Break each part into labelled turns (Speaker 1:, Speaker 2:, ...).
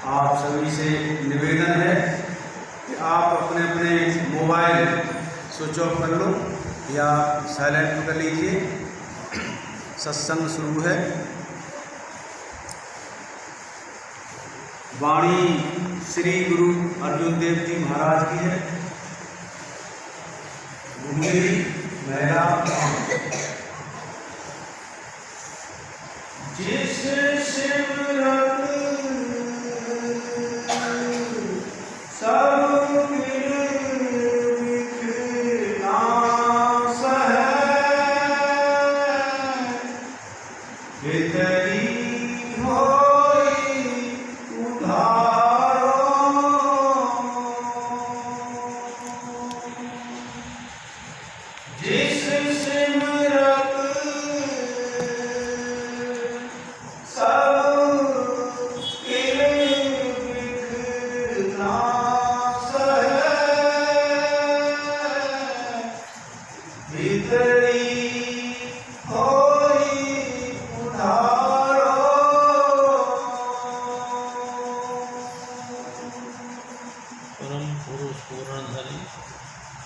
Speaker 1: आप सभी से निवेदन है कि आप अपने अपने मोबाइल स्विच ऑफ कर लो या साइलेंट कर लीजिए। सत्संग शुरू है। वाणी श्री गुरु अर्जुन देव जी महाराज की है। भूमिरी मेरा जिस सिमरत सब नाश है, भीतरी होई उधारो। जिस सिमरत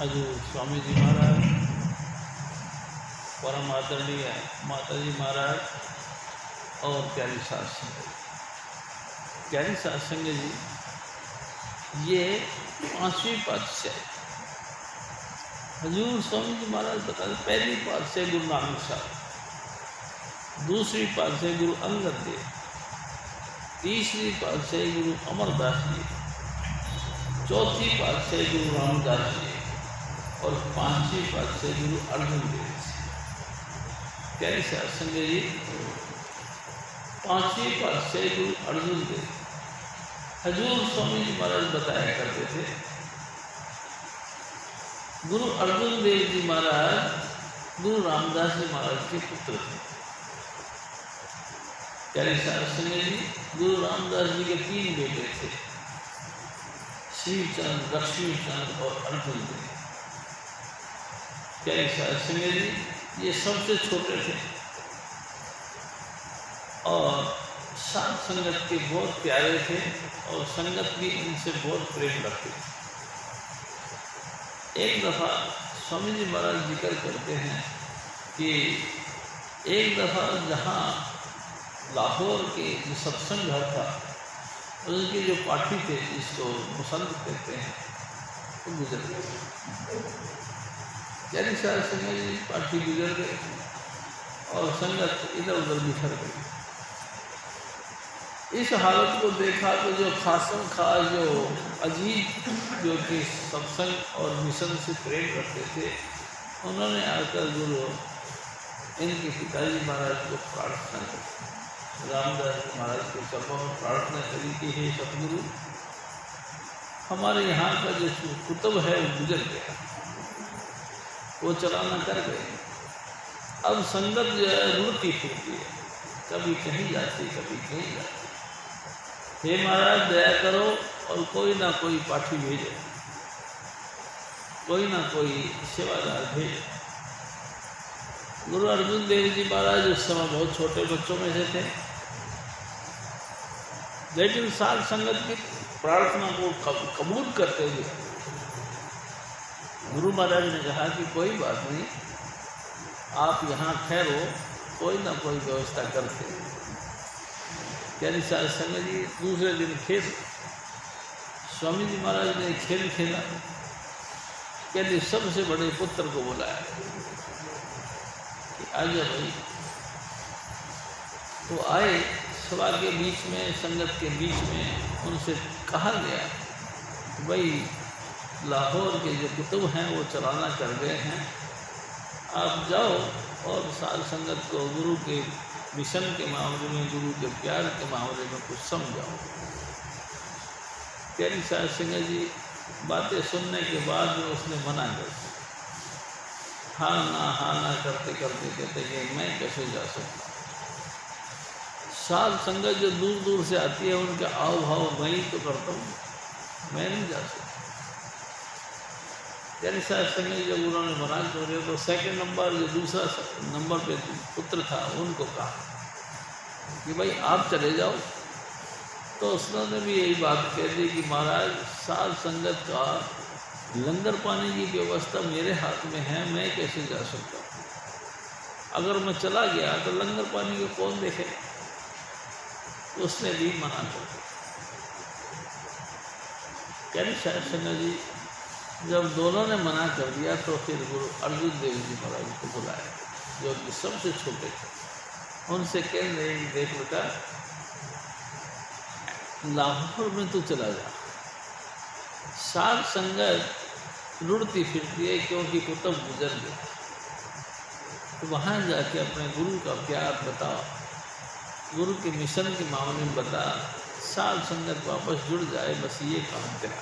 Speaker 2: हजूर स्वामी जी महाराज, परम आदरणीय माता जी महाराज और प्यारी सास संगत। प्यारी सास संगत जी, ये 5वीं पातशाही हजूर स्वामी जी महाराज बताते। पहली पातशाही गुरु नानक साहब, दूसरी पातशाही गुरु अंगद देव, तीसरी पातशाही गुरु अमरदास जी, चौथी पातशाही गुरु रामदास जी और 5वीं पातशाही गुरु अर्जुन देव जी। प्यारी साध संगत जी, 5वीं पातशाही गुरु अर्जुन देव हजूर स्वामी जी महाराज बताया करते थे। गुरु अर्जुन देव जी महाराज गुरु रामदास जी महाराज के पुत्र थे। प्यारी साध संगत जी, गुरु रामदास जी के 3 बेटे थे, श्रीचंद, लक्ष्मीचंद और अर्जुन देव। प्यारी साध संगत जी, ये सबसे छोटे थे और साध संगत के बहुत प्यारे थे और संगत भी इनसे बहुत प्रेम रखते थे। एक दफ़ा स्वामी जी महाराज जिक्र करते हैं कि एक दफ़ा जहाँ लाहौर के जो सत्संग घर था, उनके जो पाठी थे, जिसको मुसंद कहते हैं, वो गुजर गए। प्यारी साध संगत जी, पाठी गुजर गए और संगत इधर उधर बिखर गई। इस हालत को देखा तो जो खासम खास जो अजीब जो कि सत्संग और मिशन से प्रेम करते थे, उन्होंने आकर गुरु इनके पिताजी महाराज को प्रार्थना की, रामदास महाराज के चरणों में प्रार्थना करी कि हे सतगुरु, हमारे यहाँ का जो कुतुब है वो गुजर गया, वो चलाना कर गए। अब संगत जो है रुड़ती फिरती है, कभी कहीं जाती कभी कहीं जाती। हे महाराज दया करो और कोई ना कोई पाठी भेजो, कोई ना कोई सेवादार भेजो। गुरु अर्जुन देव जी महाराज उस समय बहुत छोटे बच्चों में से थे, लेकिन साध संगत की प्रार्थना को कबूल करते हुए गुरु महाराज ने कहा कि कोई बात नहीं, आप यहाँ ठहरो, कोई ना कोई व्यवस्था करते। प्यारी साध संगत जी, दूसरे दिन खेल स्वामी जी महाराज ने खेल खेला। कहते सबसे बड़े पुत्र को बुलाया कि आजा भाई। तो आए, सभा के बीच में, संगत के बीच में उनसे कहा गया कि भाई लाहौर के जो कुतुब हैं वो चलाना कर गए हैं, आप जाओ और साध संगत को गुरु के मिशन के मामले में, गुरु के प्यार के मामले में कुछ समझाओ। प्यारी साध संगत जी, बातें सुनने के बाद में उसने मना कर दिया। हाँ ना करते करते कहते कि मैं कैसे जा सकता। साध संगत जो दूर दूर से आती है, उनके आओ भाव मैं ही तो करता हूँ, मैं नहीं जा सकता। प्यारी साध संगत जब उन्होंने मना कर दिया तो सेकंड नंबर जो दूसरा नंबर पे पुत्र था, उनको कहा कि भाई आप चले जाओ, तो उसने भी यही बात कह दी कि महाराज साध संगत का लंगर पानी की व्यवस्था मेरे हाथ में है, मैं कैसे जा सकता हूँ? अगर मैं चला गया तो लंगर पानी को कौन देखेगा? उसने भी मना कर दिया। क्या शायद संगत जी जब दोनों ने मना कर दिया तो फिर गुरु अर्जुन देव जी महाराज को बुलाया, जो कि सबसे छोटे थे। उनसे कह रहे कि देख बेटा, लाहौर में तो चला जा, साध संगत रुड़ती फिरती है क्योंकि कुतुब गुजर गया, तो वहाँ जाके अपने गुरु का प्यार बताओ, गुरु के मिशन के मामले में बता, साध संगत वापस जुड़ जाए, बस ये काम तेरा।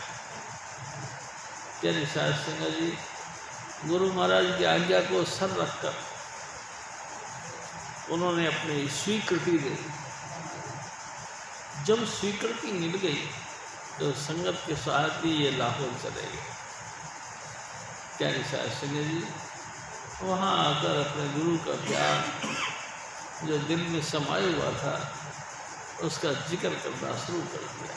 Speaker 2: क्या साध संगत जी गुरु महाराज की आज्ञा को सर रखकर उन्होंने अपनी स्वीकृति दे दी। जब स्वीकृति मिल गई तो संगत के साथ ही ये लाहौर चले गए। क्या साध संगत जी वहाँ आकर अपने गुरु का प्यार जो दिल में समाया हुआ था उसका जिक्र करना शुरू कर दिया,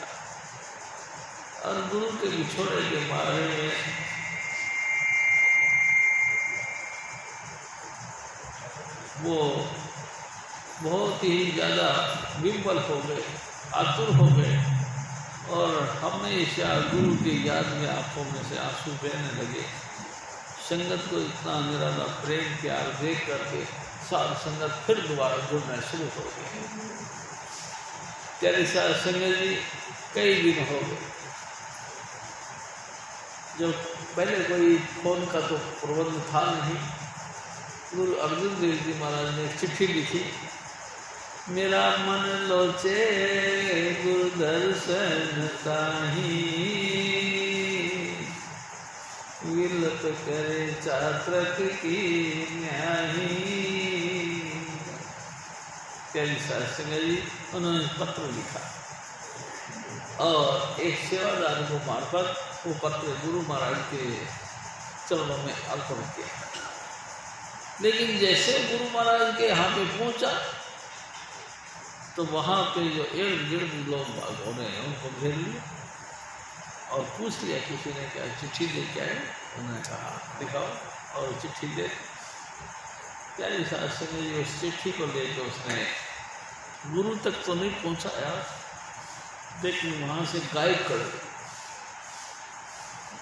Speaker 2: और गुरु के बिछोड़े के बारे में वो बहुत ही ज़्यादा विह्वल हो गए, आतुर हो गए, और हमेशा गुरु की याद में आंखों में से आंसू बहने लगे। संगत को इतना निराला प्रेम प्यार देख करके साध संगत फिर दोबारा जुड़ना शुरू हो गई। तेरे साथ संगत जी कई दिन हो गए, जब पहले कोई फोन का तो प्रबंध था नहीं, गुरु अर्जुन देव जी महाराज ने चिट्ठी लिखी, मेरा मन लोचे गुरु दर्शन ताही, विलप करे चात्रक की न्याही। प्यारी साध संगत जी उन्होंने पत्र लिखा और एक सेवादार को मार्फत वो पत्र गुरु महाराज के चरणों में अर्पण किया। लेकिन जैसे गुरु महाराज के यहाँ पे पहुँचा तो वहाँ पे जो इर्द गिर्द लोग बागों ने उनको घेर लिया और पूछ लिया किसी ने क्या चिट्ठी दे क्या है? उन्होंने कहा दिखाओ, और चिट्ठी दे। प्यारी साध संगत जी उस चिट्ठी को लेकर उसने गुरु तक तो नहीं पहुँचाया, लेकिन वहाँ से गायब कर दी।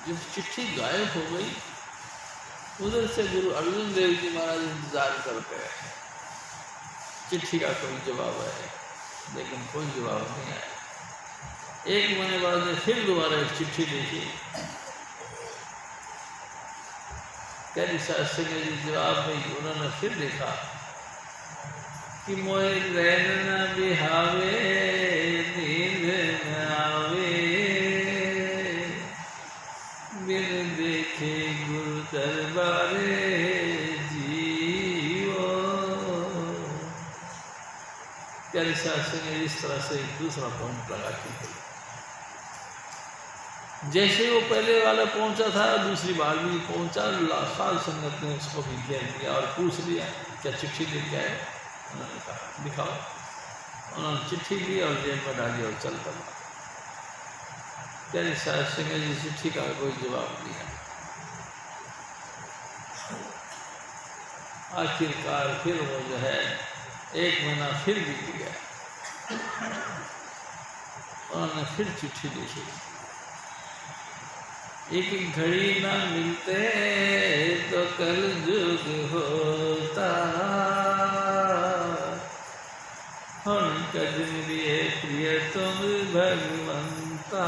Speaker 2: जब चिट्ठी गायब हो गई उधर से गुरु अर्जुन देव जी महाराज इंतजार करते हैं, चिट्ठी का कोई जवाब है, लेकिन कोई जवाब नहीं आया। एक महीने बाद ने फिर दोबारा एक चिट्ठी लिखी, प्यारी साध संगत जी जवाब में उन्होंने फिर लिखा कि मोहे रैन न बिहावे नींद न आवे, बिन देखे गुरु दरबारे जीवो। प्यारी साध संगत इस तरह से एक दूसरा पॉइंट लगा के जैसे वो पहले वाला पहुंचा था दूसरी बार भी पहुंचा, साध संगत ने उसको भी घेर दिया और पूछ लिया क्या चिट्ठी लेके आए? उन्होंने कहा दिखाओ। उन्होंने चिट्ठी ली और जेब में डाली और चल पड़ा। प्यारी साध संगत जी चिट्ठी का कोई जवाब नहीं है। आखिरकार फिर वो जो है एक महीना फिर बीत गया, उन्होंने फिर चिट्ठी लिखी, एक घड़ी ना मिलते तो कल जुग होता, हम कदम लिए प्रिय तुम भगवंता,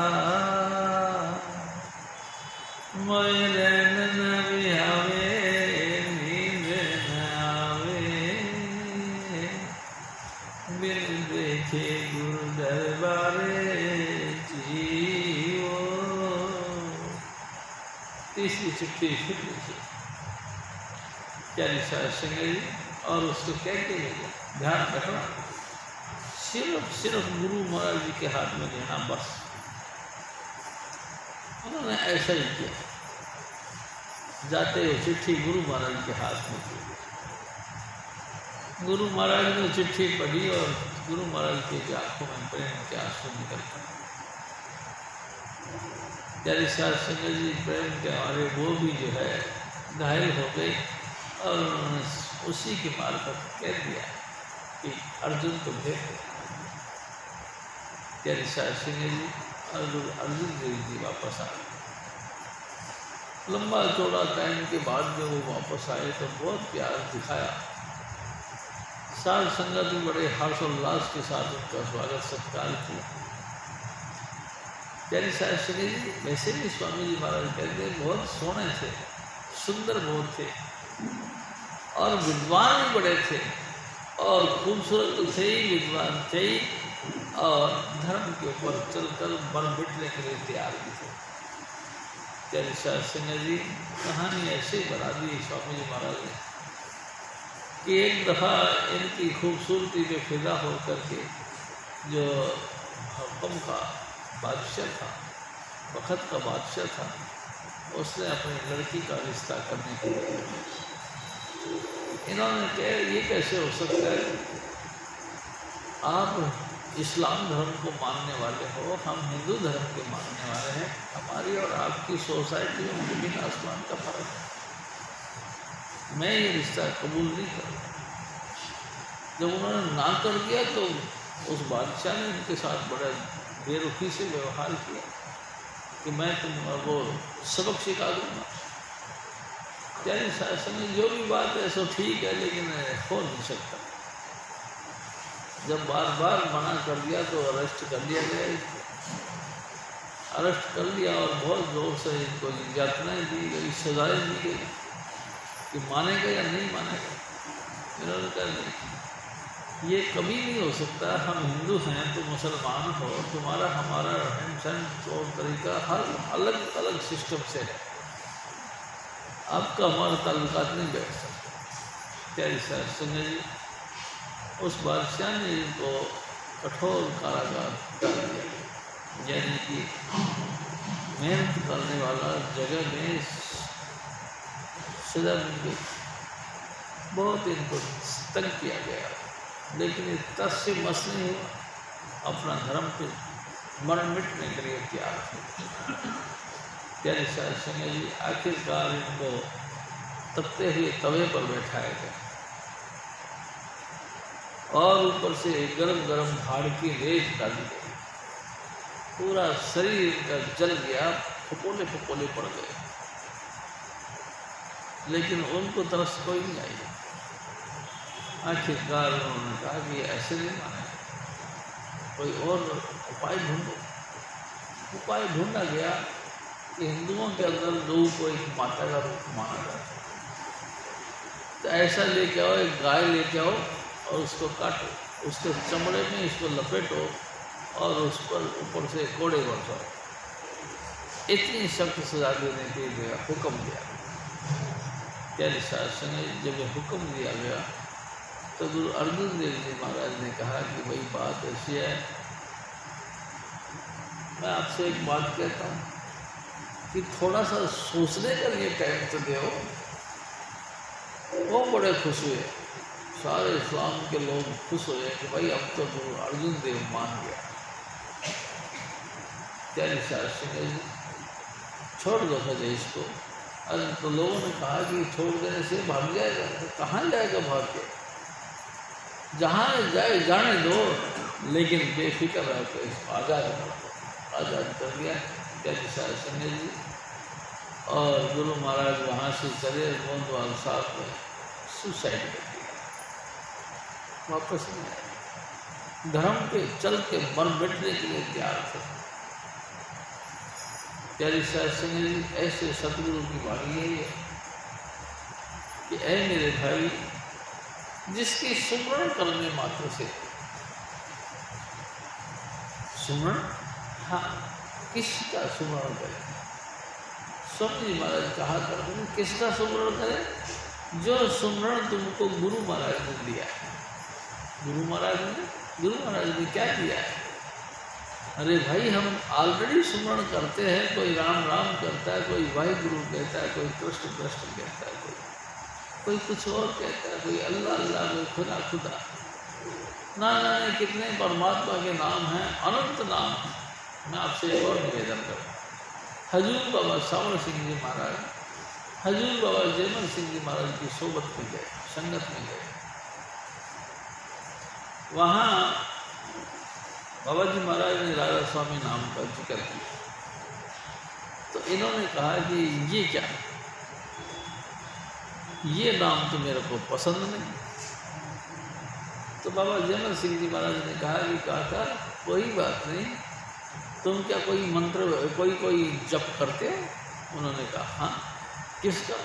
Speaker 2: मोय रैन न बिहावे नींद न आवे, बिन देखे गुरु दरबारे जीवो। तीसरी चिट्ठी फिर लिखी प्यारी साध संगत जी, और उसको क्या कहेंगे ध्यान रखना, सिर्फ गुरु महाराज जी के हाथ में देना बस। उन्होंने ऐसा ही किया, जाते हुए चिट्ठी गुरु महाराज के हाथ में दी। गुरु महाराज ने चिट्ठी पढ़ी और गुरु महाराज की आंखों में प्रेम के आंसू निकल पड़े। प्यारे साध संगत जी प्रेम के मारे वो भी जो है घायल हो गए और उन्होंने उसी के मार्फत कह दिया कि अर्जुन को भेज दे। प्यारे साध संगत जी और गुरु अर्जुन देव जी वापस आ गए। लंबा चौड़ा टाइम के बाद जब वो वापस आए तो बहुत प्यार दिखाया। साध संगत भी बड़े हर्षोल्लास के साथ उनका स्वागत सत्कार किया। प्यारी साध संगत जी वैसे भी स्वामी जी महाराज कहते बहुत सोने थे, सुंदर बहुत थे और विद्वान भी बड़े थे और खूबसूरत तो थे ही, विद्वान थे ही और धर्म के ऊपर चलकर बन बिटने के लिए तैयार भी थे। प्यारी साध संगत जी कहानी ऐसे ही बना दी स्वामी जी महाराज ने कि एक दफ़ा इनकी खूबसूरती पे फिदा हो करके जो हुक्म का बादशाह था, वक़्त का बादशाह था, उसने अपनी लड़की का रिश्ता करने के लिए इन्होंने कहा ये कैसे हो सकता है, आप इस्लाम धर्म को मानने वाले हो, हम हिंदू धर्म के मानने वाले हैं, हमारी और आपकी सोसाइटी में जमीन आसमान का फर्क है, मैं ये रिश्ता कबूल नहीं करूँगा। जब उन्होंने ना कर दिया तो उस बादशाह ने उनके साथ बड़ा बेरुखी से व्यवहार किया कि मैं तुमको सबक सिखा दूँगा। यानी शासन में जो भी बात है सो ठीक है, लेकिन हो नहीं सकता। जब बार बार मना कर दिया तो अरेस्ट कर लिया गया, अरेस्ट कर लिया और बहुत ज़ोर से इनको यातनाएँ दी गई, सजाएँ दी गई कि मानेगा या नहीं मानेगा। इन्होंने कहा नहीं, ये कभी नहीं हो सकता, हम हिंदू हैं तो मुसलमान हो, तुम्हारा हमारा रहन सहन तौर तरीका हर अलग अलग सिस्टम से है, आपका हमारा ताल्लुकात नहीं बैठ सकता। प्यारी साध संगत जी उस बादशाह ने इनको कठोर कारागार डाल दिया, यानी कि मेहनत करने वाला जगह में सजा मिल गई। बहुत इनको तंग किया गया, लेकिन ये तस से मस नहीं हुआ, अपना धर्म पे मरण मिटने के लिए तैयार थे। प्यारे साध संगत जी आखिरकार इनको तपते हुए तवे पर बैठाया गया और ऊपर से गरम गरम भाड़ की रेत डाली गई, पूरा शरीर का जल गया, फपोले फपोले पड़ गए, लेकिन उनको तरस कोई नहीं आई। आखिरकार उन्होंने कहा कि ऐसे नहीं माने, कोई और उपाय ढूंढो। उपाय ढूंढा गया कि हिंदुओं के अंदर लोगों को एक माता का रूप माना जाता है, तो ऐसा लेके आओ, एक गाय लेके आओ और उसको काटो, उसके चमड़े में इसको लपेटो और उस पर ऊपर से कोड़े बरसाओ। इतनी सख्त सजा देने के लिए हुक्म दिया। प्यारे साध संगत जब ये हुक्म दिया गया तो गुरु अर्जुन देव जी महाराज ने कहा कि भाई बात ऐसी है, मैं आपसे एक बात कहता हूँ कि थोड़ा सा सोचने का लिए टाइम तो दो। वो बड़े खुश हुए, सारे इस्लाम के लोग खुश हुए कि भाई अब तो गुरु अर्जुन देव मान गया। प्यारे साध संगत जी छोड़ दो सजे इसको। अरे तो लोगों ने कहा कि छोड़ देने से भाग जाएगा, तो कहाँ जाएगा भाग के, जहाँ जाए जाने दो, लेकिन बेफिक्र है तो इसको आज़ाद कर दो। आज़ाद कर दिया प्यारे साध संगत जी और गुरु महाराज वहाँ से चले गोंदवाल साहब में सुसाइड कर दिया, वापस नहीं आए। धर्म पे चल के मर बैठने के लिए तैयार थे। प्यारी साध संगत जी ऐसे सतगुरु की वाणी यही है कि ऐ मेरे भाई, जिसकी सुमरण करने मात्र से, सुमरण, हाँ, किसका सुमरण करें? स्वामी जी महाराज कहा करते हैं किसका सुमरण करें? जो सुमरण तुमको गुरु महाराज ने दिया है। गुरु महाराज ने क्या दिया है? अरे भाई, हम ऑलरेडी सुमरण करते हैं, कोई राम राम करता है, कोई वाहिगुरु कहता है, कोई कृष्ण कृष्ण कहता है, कोई कोई कुछ और कहता है, कोई अल्लाह अल्लाह, कोई खुदा खुदा, ना जाने कितने परमात्मा के नाम हैं, अनंत नाम हैं। मैं आपसे एक और निवेदन करूँ, हजूर बाबा सावड़ सिंह जी महाराज, हजूर बाबा जयमल सिंह जी महाराज की सोबत में गए, संगत में गए। वहाँ बाबा जी महाराज ने राधा स्वामी नाम का जिक्र किया, तो इन्होंने कहा कि ये क्या, ये नाम तो मेरे को पसंद नहीं। तो बाबा जयमल सिंह जी महाराज ने कहा कि काका कोई बात नहीं, तुम क्या कोई मंत्र कोई जप करते हो? उन्होंने कहा हाँ। किसका?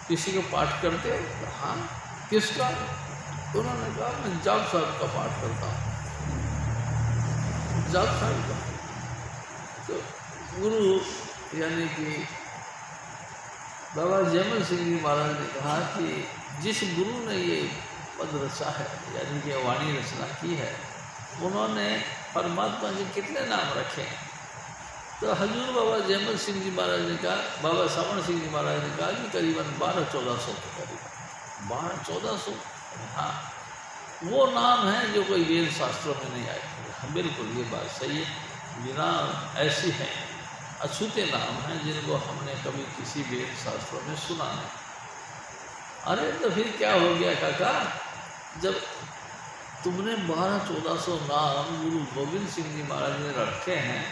Speaker 2: किसी को पाठ करते हो? हाँ। किसका? उन्होंने कहा मैं जाप साहब का पाठ करता हूँ, जाप साहब का। तो गुरु यानी कि बाबा जयमल सिंह जी महाराज ने कहा कि जिस गुरु ने ये पद रचा है, यानी कि वाणी रचना की है, उन्होंने परमात्मा के कितने नाम रखे हैं। तो हजूर बाबा जयमल सिंह जी महाराज ने कहा, बाबा सावड़ सिंह जी महाराज ने कहा कि करीबन 1200-1400 के करीब, 1200-1400। हाँ, वो नाम है जो कोई वेद शास्त्रों में नहीं आए। हाँ, बिल्कुल ये बात सही है, बिना ऐसी हैं अछूते नाम हैं जिनको हमने कभी किसी वेद शास्त्रों में सुना नहीं। अरे तो फिर क्या हो गया काका, जब तुमने 1200-1400 नाम गुरु गोविंद सिंह जी महाराज ने रखे हैं,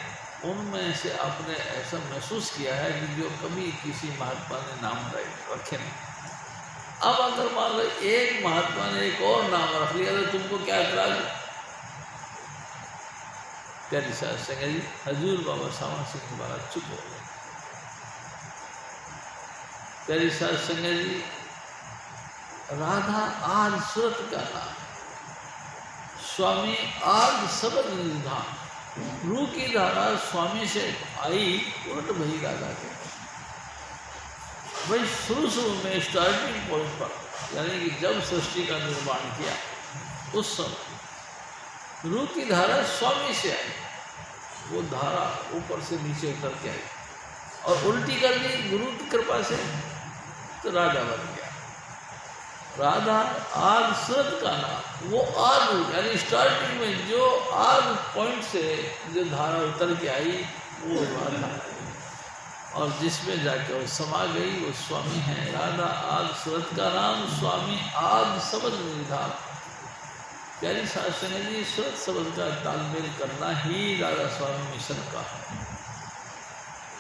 Speaker 2: उनमें से आपने ऐसा महसूस किया है कि जो कभी किसी महात्मा ने नाम रखे नहीं। अब अगर मान लो एक महात्मा ने एक और नाम रख लिया तो तुमको क्या इतराज? प्यारी साहब संगत जी, हजूर बाबा सावड़ सिंह जी महाराज चुप हो गए। प्यारी साहब संगत जी, राधा आद सूरत का नाम, स्वामी आद सबद निधान, रूह की धारा स्वामी से आई उलट भई राधा के। भाई शुरू में स्टार्टिंग पॉइंट पर, यानी कि जब सृष्टि का निर्माण किया उस समय रूह की धारा स्वामी से आई, वो धारा ऊपर से नीचे उतर के आई और उल्टी कर दी गुरु की कृपा से, तो राधा बन गया। राधा आग सूरत का नाम, वो आग यानी स्टार्टिंग में जो आग पॉइंट से जो धारा उतर के आई वो राधा है, और जिसमें जाकर वो समा गई वो स्वामी है। राधा आग सूरत का नाम, स्वामी आग सबद निधान। प्यारी शास्त्र ने जी, सूरत सबद का तालमेल करना ही राधा स्वामी मिशन का है।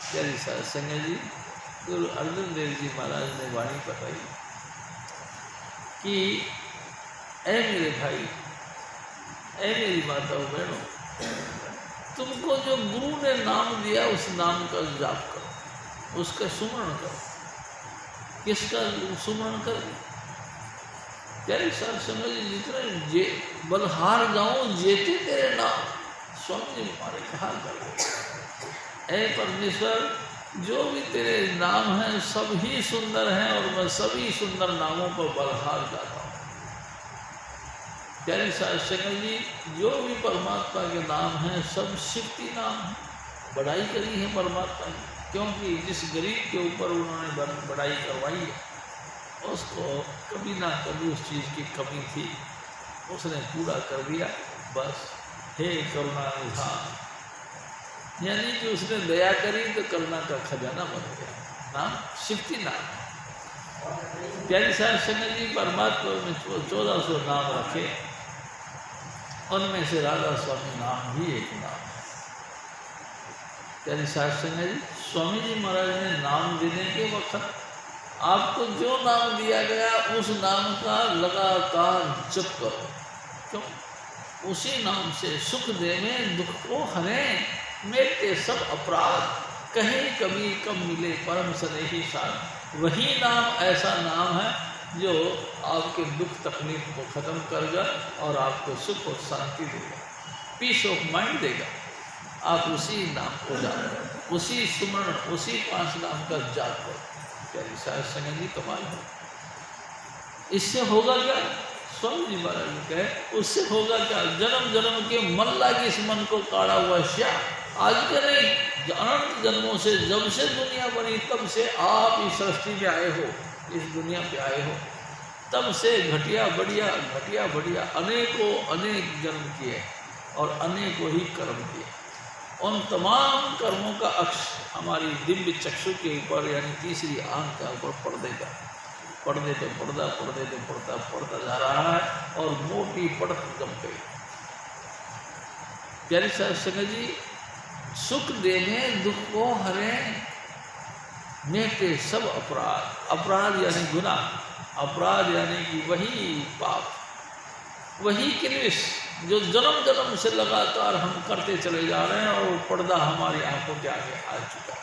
Speaker 2: प्यारी शास्त्र ने जी, गुरु अर्जुन देव जी महाराज ने वाणी बताई कि ऐ मेरे भाई, ऐ मेरी माताओं बहनों, तुमको जो गुरु ने नाम दिया उस नाम का जाप करो, उसका सुमरण करो। किसका सुमरण करो? प्यारे साहब समझ, जितने बलहार गाँव जेते तेरे नाम, स्वामी जी हमारे कहा कर, ऐ परमेश्वर जो भी तेरे नाम हैं सब ही सुंदर हैं और मैं सभी सुंदर नामों को बलहार गाता हूँ। प्यारी साहब जी, जो भी परमात्मा के नाम हैं सब शिवती नाम हैं, बढ़ाई करी है परमात्मा की, क्योंकि जिस गरीब के ऊपर उन्होंने बढ़ाई करवाई है उसको कभी ना कभी उस चीज़ की कमी थी, उसने पूरा कर दिया। बस हे करुणा निधान, यानी कि उसने दया करी तो करुणा का खजाना बन गया, नाम शिवती नाम। प्यारी साहब संगत जी, परमात्मा में 1400 नाम रखे, उनमें से राधा स्वामी नाम भी एक नाम है। प्यारी साहब संगत जी, स्वामी जी महाराज ने नाम देने के वक्त आपको जो नाम दिया गया उस नाम का लगातार जप करो। क्यों? उसी नाम से सुख देने दुख को हरें, मेटे सब अपराध, कहीं कभी कब मिले परम स्नेही साथ। वही नाम ऐसा नाम है जो आपके दुख तकलीफ को ख़त्म करेगा और आपको सुख और शांति देगा, पीस ऑफ माइंड देगा। आप उसी नाम को जापो, उसी सुमरण, उसी 5 नाम का जाप करो। प्यारी साहब संगत जी, कमाल है। इससे होगा क्या? स्वामी जी महाराज ने कहे, उससे होगा क्या? जन्म जन्म के मन लागे इस मन को काढ़ा हुआ श्या, आज के नहीं, अनंत जन्मों से, जब से दुनिया बनी तब से आप इस सृष्टि में आए हो, इस दुनिया पे आए हो, तब से घटिया बढ़िया अनेकों अनेक जन्म किए और अनेकों ही कर्म किए। उन तमाम कर्मों का अक्ष हमारी दिव्य चक्षु के ऊपर यानी तीसरी आंख के ऊपर पर्दे पे पड़ता जा रहा है और मोटी पड़त जम गई। प्यारी सत्संग जी, सुख देने दुख को हरे, मेटे सब अपराध यानी गुनाह, अपराध यानी कि वही पाप, वही क्लेश जो जन्म जन्म से लगातार हम करते चले जा रहे हैं और वो पर्दा हमारी आंखों के आगे आ चुका है।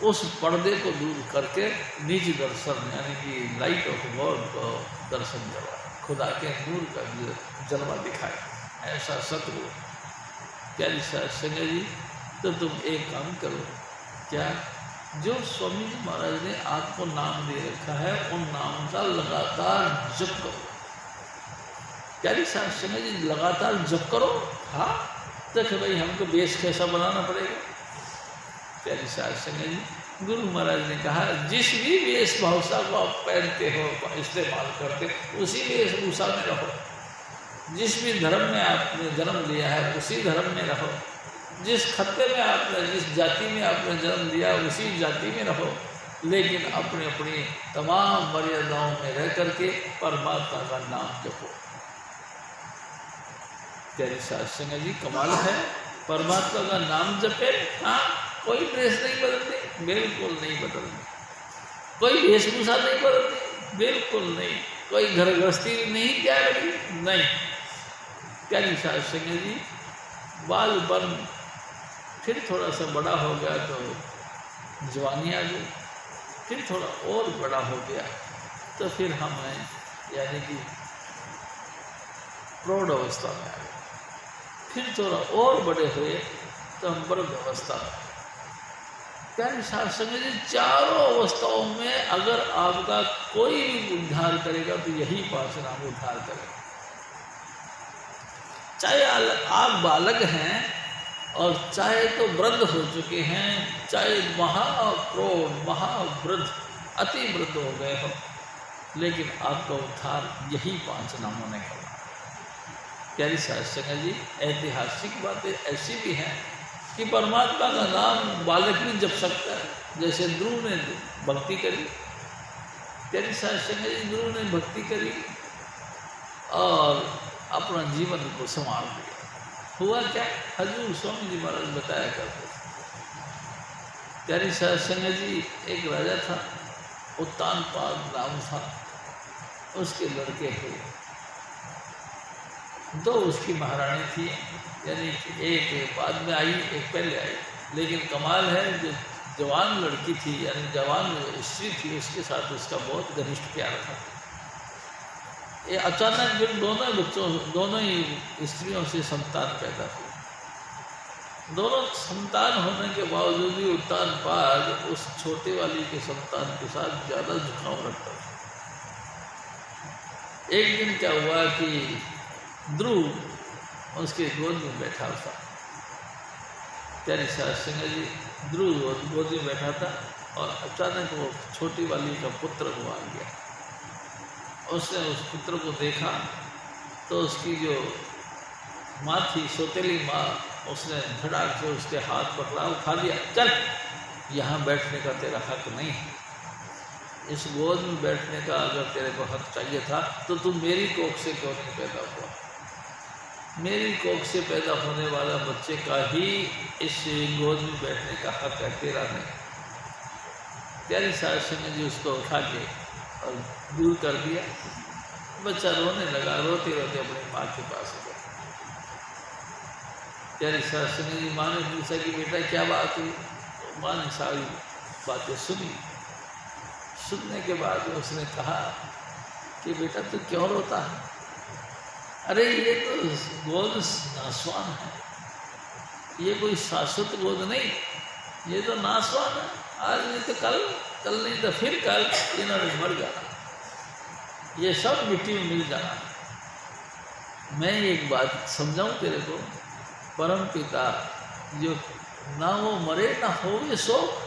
Speaker 2: उस पर्दे को दूर करके निज दर्शन यानी कि लाइट ऑफ गॉड को दर्शन करवाए, खुदा के नूर का जलवा दिखाए, ऐसा सतगुरु। प्यारी सत्संग जी, तो तुम एक काम करो, क्या जो स्वामी जी महाराज ने आपको नाम दे रखा है उन नाम का लगातार जप करो। प्यारी सत्संग जी, लगातार जप करो। हाँ, तो भाई हमको वेश कैसा बनाना पड़ेगा? प्यारी सत्संग जी, गुरु महाराज ने कहा जिस भी वेशभूषा को आप पहनते हो, इस्तेमाल करते, उसी वेशभूषा में रहो। जिस भी धर्म में आपने जन्म लिया है उसी धर्म में रहो। जिस खत्ते में आपने, जिस जाति में आपने जन्म लिया उसी जाति में रहो, लेकिन अपनी अपनी तमाम मर्यादाओं में रह करके परमात्मा का नाम जपो। प्यारी सत्संग जी, कमाल है, परमात्मा का नाम जपे। हाँ, कोई ड्रेस नहीं बदलनी, बिल्कुल नहीं बदलनी, कोई वेशभूषा नहीं बदलनी, बिल्कुल नहीं, कोई घर गृहस्थी नहीं त्यागनी, नहीं। प्यारी सत्संग जी, बाल बन फिर थोड़ा सा बड़ा हो गया तो जवानी आ गई, फिर थोड़ा और बड़ा हो गया तो फिर हमें यानी कि प्रौढ़ अवस्था में आ गए, फिर थोड़ा और बड़े हुए तो हम वृद्ध अवस्था में। प्यारी सत्संग जी, चारों अवस्थाओं में अगर आपका कोई भी उद्धार करेगा तो यही पास नाम उद्धार करेगा। चाहे आप बालक हैं और चाहे तो वृद्ध हो चुके हैं, चाहे महाप्रौढ़ महावृद्ध अति वृद्ध हो गए हो, लेकिन आपका उद्धार यही 5 नामों ने करना। प्यारी सत्संग जी, ऐतिहासिक बातें ऐसी भी हैं कि परमात्मा का नाम बालक भी जप सकता है, जैसे ध्रुव ने भक्ति करी। प्यारी सत्संग जी, ध्रुव ने भक्ति करी और अपना जीवन को संवार लिया। हुआ क्या? हजूर स्वामी जी महाराज बताया करते थे। प्यारी सत्संग जी, एक राजा था, उत्तानपाद नाम था, उसके लड़के हुए, 2 उसकी महारानी थी, यानी कि एक बाद में आई एक पहले आई। लेकिन कमाल है, जो जवान लड़की थी यानी जवान स्त्री थी, उसके साथ उसका बहुत घनिष्ठ प्यार था। ये अचानक फिर दोनों ही स्त्रियों से संतान पैदा हुई। दोनों संतान होने के बावजूद भी उत्तानपाद उस छोटे वाली के संतान के साथ ज़्यादा झुकाव रखता था। एक दिन क्या हुआ कि ध्रुव उसके गोद में बैठा था। प्यारी सत्संग जी, ध्रुव गोद में बैठा था और अचानक वो छोटी वाली का पुत्र हुआ गया। उसने उस पुत्र को देखा तो उसकी जो माँ थी, सौतेली माँ, उसने झटाक से उसके हाथ पकड़ा, उठा दिया, चल, यहाँ बैठने का तेरा हक नहीं है। इस गोद में बैठने का अगर तेरे को हक चाहिए था तो तू मेरी कोख से क्यों नहीं पैदा हुआ? मेरी कोख से पैदा होने वाला बच्चे का ही इस गोद में बैठने का हक है, तेरा नहीं। प्यारी सत्संग जी उसको उठा के और दूर कर दिया। बच्चा रोने लगा, रोते रोते अपनी माँ के पास गया। प्यारी सत्संग जी, माँ ने पूछा कि बेटा क्या बात हुई? तो माँ ने सारी बातें सुनी। सुनने के बाद उसने कहा कि बेटा तू क्यों रोता है? अरे ये तो गोद नासवान है, ये कोई शाश्वत गोद नहीं, ये तो नासवान है। आज नहीं तो कल, कल नहीं तो फिर कल इन्होंने मर जाना, ये सब मिट्टी में मिल जाना। मैं एक बात समझाऊं तेरे को, परम पिता जो ना वो मरे ना हो ये शोक,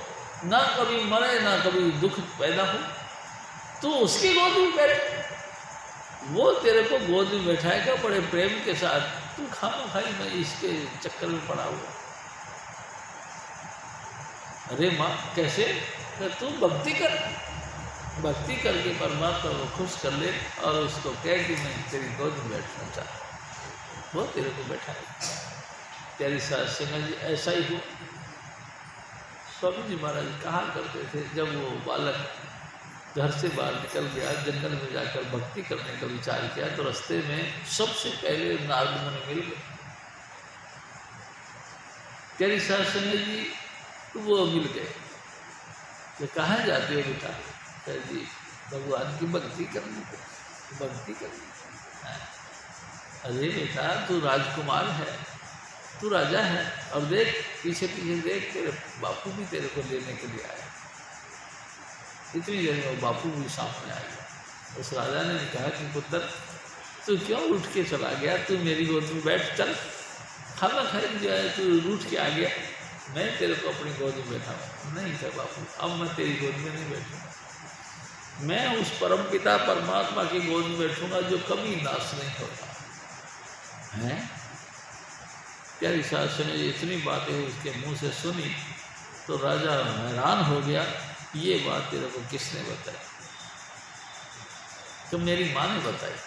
Speaker 2: ना कभी मरे ना कभी दुख पैदा हो, तू उसकी गोद में बैठ, वो तेरे को गोद में बैठाएगा बड़े प्रेम के साथ, तू खाई मैं इसके चक्कर में पड़ा हुआ। अरे माँ कैसे? तू भक्ति कर, भक्ति करके परमात्मा को खुश कर ले और उसको कह कि मैं तेरी गोद में बैठना चाहता हूँ, वो तेरे को बैठाएगा। तेरी सास सिंह जी ऐसा ही हुआ। स्वामी जी महाराज कहा करते थे, जब वो बालक घर से बाहर निकल गया, जंगल में जाकर भक्ति करने का विचार किया, तो रास्ते में सबसे पहले नारद मुनि मिल गए। तेरी सास सिंह जी वो मिल गए, तो कहाँ जाते हो बेटा? कह जी भगवान की भक्ति करने को, भक्ति करनी। अरे बेटा तू राजकुमार है, तू राजा है, और देख पीछे पीछे देख, तेरे बापू भी तेरे को लेने के लिए आया। इतनी देर में वो बापू भी सामने आ गया। उस राजा ने कहा कि पुत्र तू क्यों उठ के चला गया? तू मेरी गोद में बैठ, चल खाना खाई जो है, तू उठ के आ गया, मैं तेरे को अपनी गोद में बैठा हूँ। नहीं क्या बापू, अब मैं तेरी गोद में नहीं बैठूँगा, मैं उस परमपिता परमात्मा की गोद में बैठूँगा जो कभी नाश नहीं होता है। प्यारी सास ने इतनी बातें उसके मुंह से सुनी तो राजा हैरान हो गया, ये बात तेरे को किसने बताई? तो मेरी माँ ने बताई।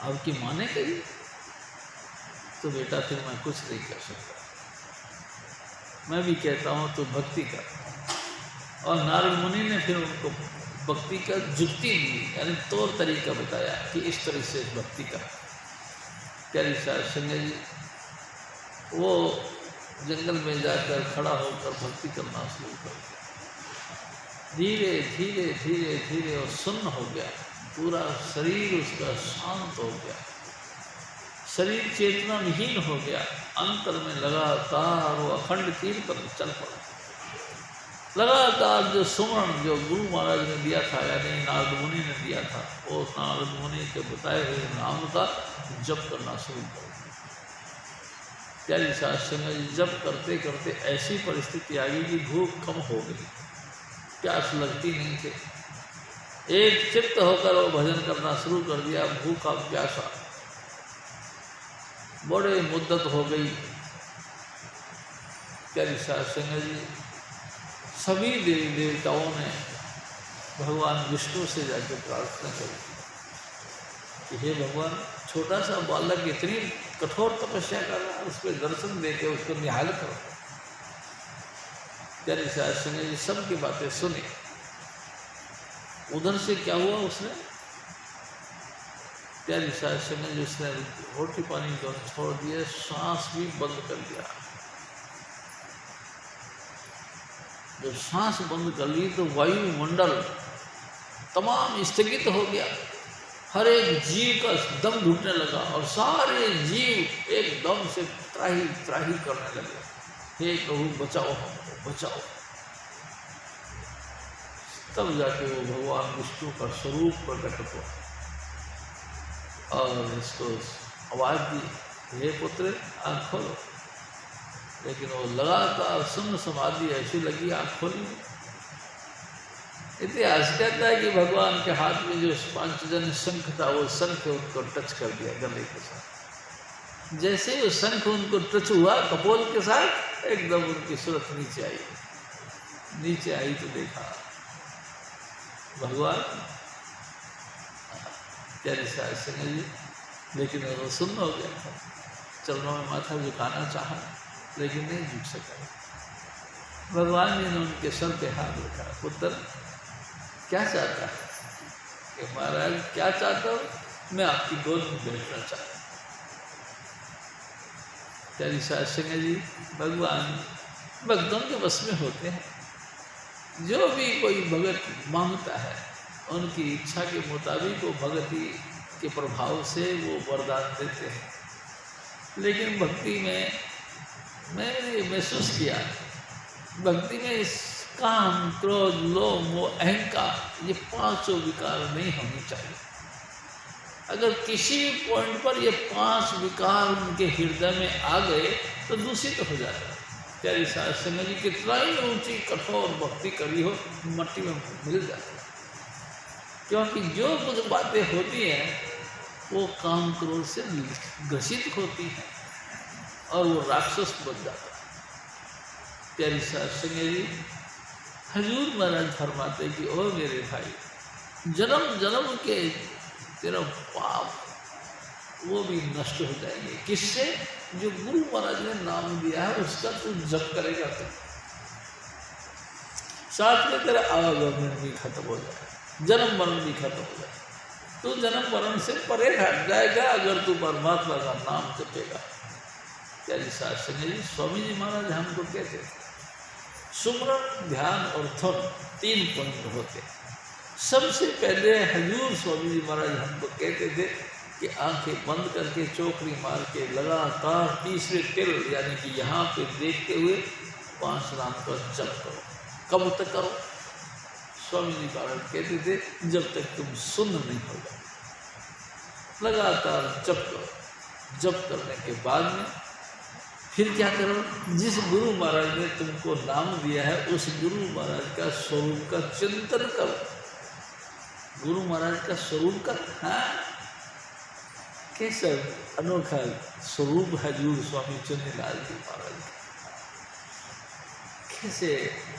Speaker 2: आपकी माँ ने कही? तो बेटा फिर मैं कुछ नहीं कर सकता, मैं भी कहता हूँ तो भक्ति कर। और नारद मुनि ने फिर उनको भक्ति का जुक्ति दी, यानी तौर तरीका बताया कि इस तरह से भक्ति कर। प्यारी सास संजय जी वो जंगल में जाकर खड़ा होकर भक्ति करना शुरू कर दिया। धीरे धीरे धीरे धीरे वो सुन्न हो गया, पूरा शरीर उसका शांत हो गया, शरीर चेतना विहीन हो गया। अंतर में लगातार वो अखंड कीर्तन चल पड़ा। लगातार जो सुमरण जो गुरु महाराज ने दिया था, यानी नारद मुनि ने दिया था, वो नारद मुनि के बताए हुए नाम का जप करना शुरू कर दिया। प्यारी सास संग जप करते करते ऐसी परिस्थिति आ गई कि भूख कम हो गई, प्यास लगती नहीं थी। एक चित्त होकर वो भजन करना शुरू कर दिया, भूखा प्यासा, बड़े मुद्दत हो गई। प्यारी सास संग जी सभी देवी देवताओं ने भगवान विष्णु से जाकर प्रार्थना करी कि हे भगवान, छोटा सा बालक इतनी कठोर तपस्या कर रहा है, उस पर दर्शन देके उसको निहाल करो। प्यारी सास संग जी सबकी बातें सुनी। उधर से क्या हुआ, उसने प्यारी सास संग जी उसने रोटी पानी को छोड़ दिया, सांस भी बंद कर दिया। जब सांस बंद कर ली तो वायुमंडल तमाम स्थगित हो गया, हर एक जीव का दम घुटने लगा और सारे जीव एकदम से त्राही त्राही करने लगे, हे प्रभु बचाओ हमको, बचाओ। तब जाके वो भगवान विष्णु का स्वरूप प्रकट हुआ और इसको आवाज दी, हे पुत्र आँख खोलो। लेकिन वो लगातार सुन्न समाधि ऐसी लगी, आँख खोली। इतिहास कहता है कि भगवान के हाथ में जो पांचजन्य शंख था, वो शंख उनको टच कर दिया गले के साथ। जैसे वो शंख उनको टच हुआ कपोल के साथ, एकदम उनकी सूरत नीचे आई। नीचे आई तो देखा भगवान प्यारी सास संग जी, लेकिन वो सुन्न हो गया था, चरणों में माथा झुकाना चाहा लेकिन नहीं झुक सका। भगवान ने उनके सर पे हाथ रखा, पुत्र क्या चाहता है? कि महाराज क्या चाहता हूँ, मैं आपकी गोद में बैठना चाहता हूँ। प्यारी सास संग जी भगवान भक्तों के बस में होते हैं, जो भी कोई भगत मांगता है उनकी इच्छा के मुताबिक वो भक्ति के प्रभाव से वो वरदान देते हैं। लेकिन भक्ति में मैंने महसूस किया, भक्ति में इस काम, क्रोध, लोभ, मोह, अहंकार, ये पांचों विकार नहीं होने चाहिए। अगर किसी भी पॉइंट पर ये पांच विकार उनके हृदय में आ गए तो दूषित हो जाता है। प्यारी सास संग जी कितना ही ऊंची कठोर भक्ति करी हो, मट्टी में मिल जाती है। क्योंकि जो कुछ बातें होती हैं वो काम क्रोध से ग्रसित होती हैं और वो राक्षस बन जाता है। प्यारी साहब संग जी, हजूर महाराज फरमाते कि ओ मेरे भाई, जन्म जन्म के तेरा पाप वो भी नष्ट हो जाएंगे। किससे? जो गुरु महाराज ने नाम दिया है उसका तू जप करेगा तो साथ में तेरा आवागमन भी खत्म हो जाए, जन्म मरण भी खत्म हो जाए। तू जन्म मरण से परे हट जाएगा अगर तू परमात्मा का नाम जपेगा। प्यारी साहब संग जी, स्वामी जी महाराज हमको कहते थे सुमरन, ध्यान और धुन 3 पॉइंट होते। सबसे पहले हजूर स्वामी जी महाराज हमको कहते थे कि आंखें बंद करके चौकड़ी मार के लगातार तीसरे तिल यानी कि यहाँ पे देखते हुए 5 नाम का जप करो। कब तक करो? स्वामी जी महाराज कहते थे जब तक तुम सुन्न नहीं हो जाओ। लगातार जप करो। जप करने के बाद में फिर क्या करो? जिस गुरु महाराज ने तुमको नाम दिया है उस गुरु महाराज का स्वरूप का चिंतन करो। गुरु महाराज का स्वरूप का, हाँ, कैसा अनोखा स्वरूप हजूर स्वामी चुन्नीलाल जी महाराज, कैसे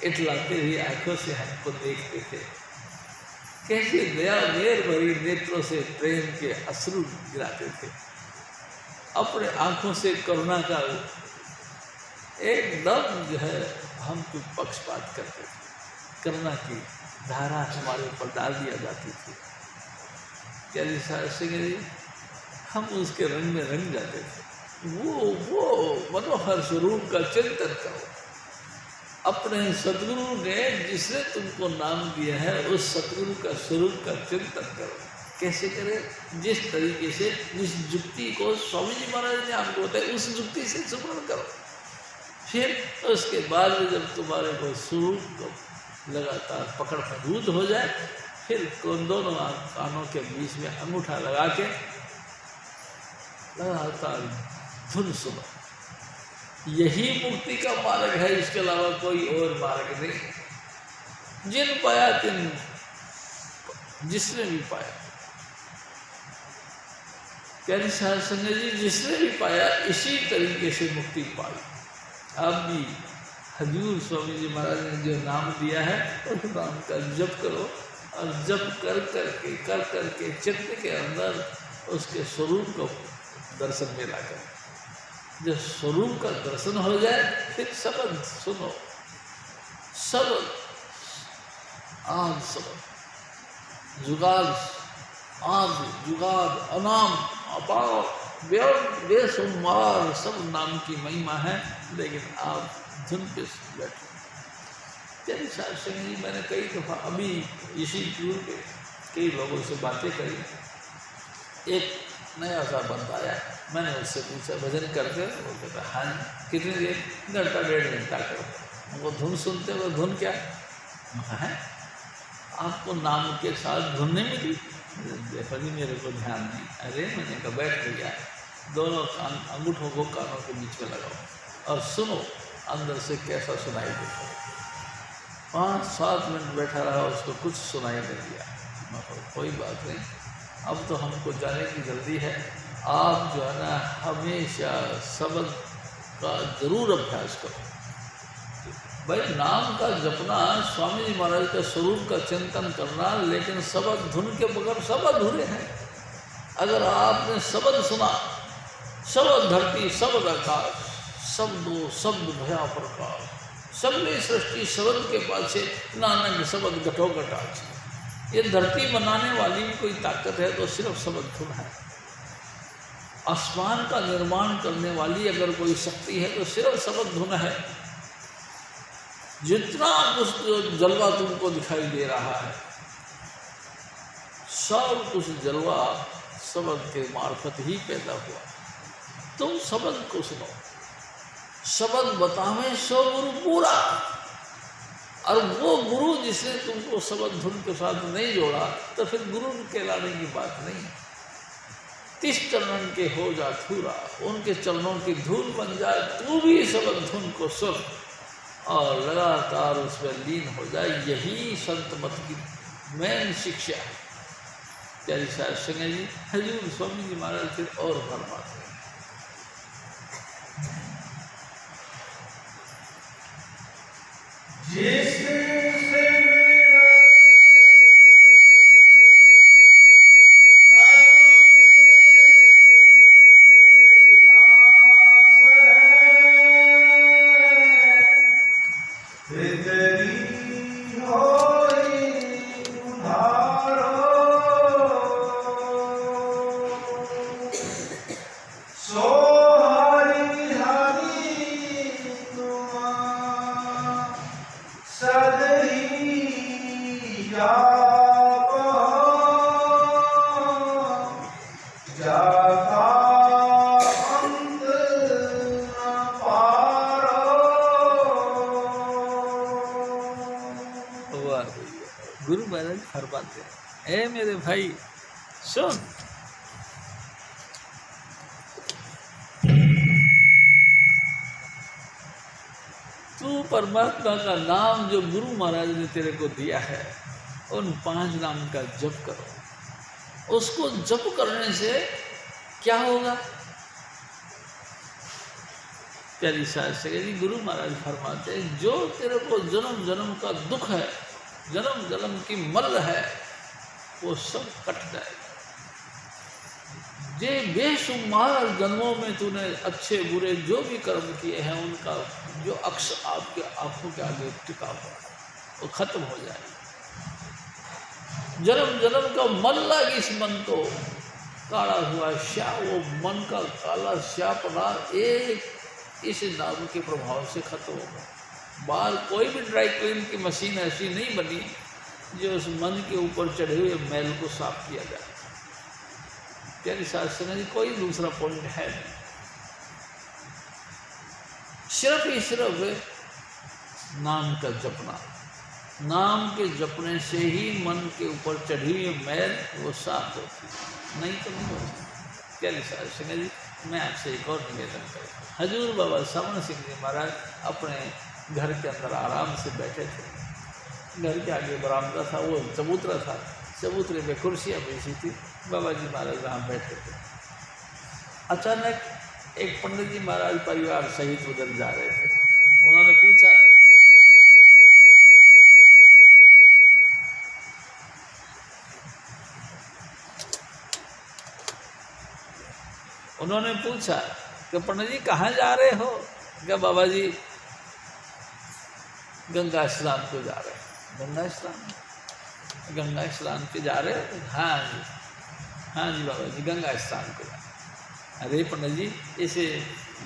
Speaker 2: इटलाते हुए आंखों से हमको देखते थे, कैसे दया मेर भरी नेत्रों से प्रेम के अश्रु गिराते थे, अपने आंखों से करुणा का एकदम जो है हम तो पक्षपात करते थे, करुणा की धारा हमारे ऊपर डाल दिया जाती थी। प्यारी साहब सिंह जी, हम उसके रंग में रंग जाते थे। वो मनोहर स्वरूप का चिंतन करो। अपने सदगुरु ने जिसने तुमको नाम दिया है उस सदगुरु का स्वरूप का चिंतन करो। कैसे करें? जिस तरीके से, जिस जुक्ति को स्वामी जी महाराज ने आपको बताया उस जुक्ति से सुमरण करो। फिर उसके बाद में जब तुम्हारे को स्वरूप को लगातार पकड़ मजबूत हो जाए, फिर दोनों कानों के बीच में अंगूठा लगा के लगातार धुन सुनो। यही मुक्ति का मार्ग है, इसके अलावा कोई और मार्ग नहीं। जिन पाया तिन, जिसने भी पाया, प्यारी साहब संग जी, जिसने भी पाया इसी तरीके से मुक्ति पाई। आप भी हजूर स्वामी जी महाराज ने जो नाम दिया है उस नाम का जप करो और जप कर करके चित्त के अंदर उसके स्वरूप को दर्शन में ला कर जब स्वरूप का दर्शन हो जाए फिर शब्द सुनो। शब्द आद, शब्द जुगाद, आद जुगाद, अनाम, अपार, बेसुमार सब नाम की महिमा है। लेकिन आप धुन पे बैठो। तेरे साथ संग मैंने कई दफ़ा अभी इसी टूर पे कई लोगों से बातें करी। एक नया सा बंदा आया, मैंने उससे पूछा भजन करते? वो कहता हाँ। कितनी देर? घंटा 1.5 घंटा करो। उनको धुन सुनते हुए, धुन क्या है? आपको नाम के साथ धुन नहीं मिली? देखो जी मेरे को ध्यान नहीं। अरे मैंने कहा बैठ गया, दोनों कान अंगूठों को कानों के बीच में लगाओ और सुनो अंदर से कैसा सुनाई देता। 5-7 मिनट बैठा रहा, उसको कुछ सुनाई नहीं दिया। मतलब कोई बात नहीं, अब तो हमको जाने की जल्दी है। आप जो है ना हमेशा शब्द का जरूर अभ्यास करो। भाई नाम का जपना, स्वामी जी महाराज का स्वरूप का चिंतन करना, लेकिन शब्द धुन के बगैर सब अधूरे हैं। अगर आपने शब्द सुना, शब्द धरती शब्द आकाश, शब्दों शब्द भया प्रकाश, सबने सृष्टि शब्द के पाछे नानक शब्द घटो घटाच। ये धरती बनाने वाली भी कोई ताकत है तो सिर्फ शब्द धुन है। आसमान का निर्माण करने वाली अगर कोई शक्ति है तो सिर्फ शब्द धुन है। जितना कुछ जलवा तुमको दिखाई दे रहा है, सब कुछ जलवा शब्द के मार्फत ही पैदा हुआ। तुम शब्द को सुनो। शब्द बतावे सो गुरु पूरा। और वो गुरु जिसने तुमको शब्द धुन के साथ नहीं जोड़ा तो फिर गुरु कहलाने की बात नहीं। 30 चरणन के हो जा थूरा, उनके चरणों की धूल बन जाए, तू भी शब्द धुन को सुन और लगातार उसमें लीन हो जाए। यही संत मत की मेन शिक्षा है। प्यारी साध संगत जी, हजूर स्वामी जी महाराज फिर और फरमाते हैं, गुरु महाराज फरमाते हैं, ए मेरे भाई सुन, तू परमात्मा का नाम जो गुरु महाराज ने तेरे को दिया है, उन 5 नाम का जप करो। उसको जप करने से क्या होगा? प्यारी साध संगत जी, गुरु महाराज फरमाते हैं, जो तेरे को जन्म जन्म का दुख है, जन्म जन्म की मल है, वो सब कट जाएगा। जे बेशुमार जन्मों में तूने अच्छे बुरे जो भी कर्म किए हैं, उनका जो अक्स आपके आंखों के आगे टिका हुआ वो खत्म हो जाएगा। जन्म जन्म का मल लागी इस मन को, काला हुआ श्या, वो मन का काला श्यापना एक इस नाम के प्रभाव से खत्म होगा। बाहर कोई भी ड्राई क्लीन की मशीन ऐसी नहीं बनी जो उस मन के ऊपर चढ़े हुए मैल को साफ किया जाए। प्यारी साध संगत जी, कोई दूसरा पॉइंट है नहीं, सिर्फ ही सिर्फ नाम का जपना। नाम के जपने से ही मन के ऊपर चढ़ी हुई मैल वो साफ होती, नहीं तो नहीं होती। प्यारी साध संगत जी, मैं आपसे एक और निवेदन करूँ। हजूर बाबा सावन सिंह जी महाराज अपने घर के अंदर आराम से बैठे थे। घर के आगे बरामदा था, वो चबूतरा था, चबूतरे में कुर्सियाँ बिछी थी, बाबा जी महाराज वहाँ बैठे थे। अचानक एक पंडित जी महाराज परिवार सहित उधर जा रहे थे। उन्होंने पूछा, कि पंडित जी कहाँ जा रहे हो? क्या बाबा जी गंगा स्नान को जा रहे हैं। गंगा स्नान पे जा रहे हो? हाँ जी बाबा जी गंगा स्नान को जा रहे। अरे पंडित जी, इसे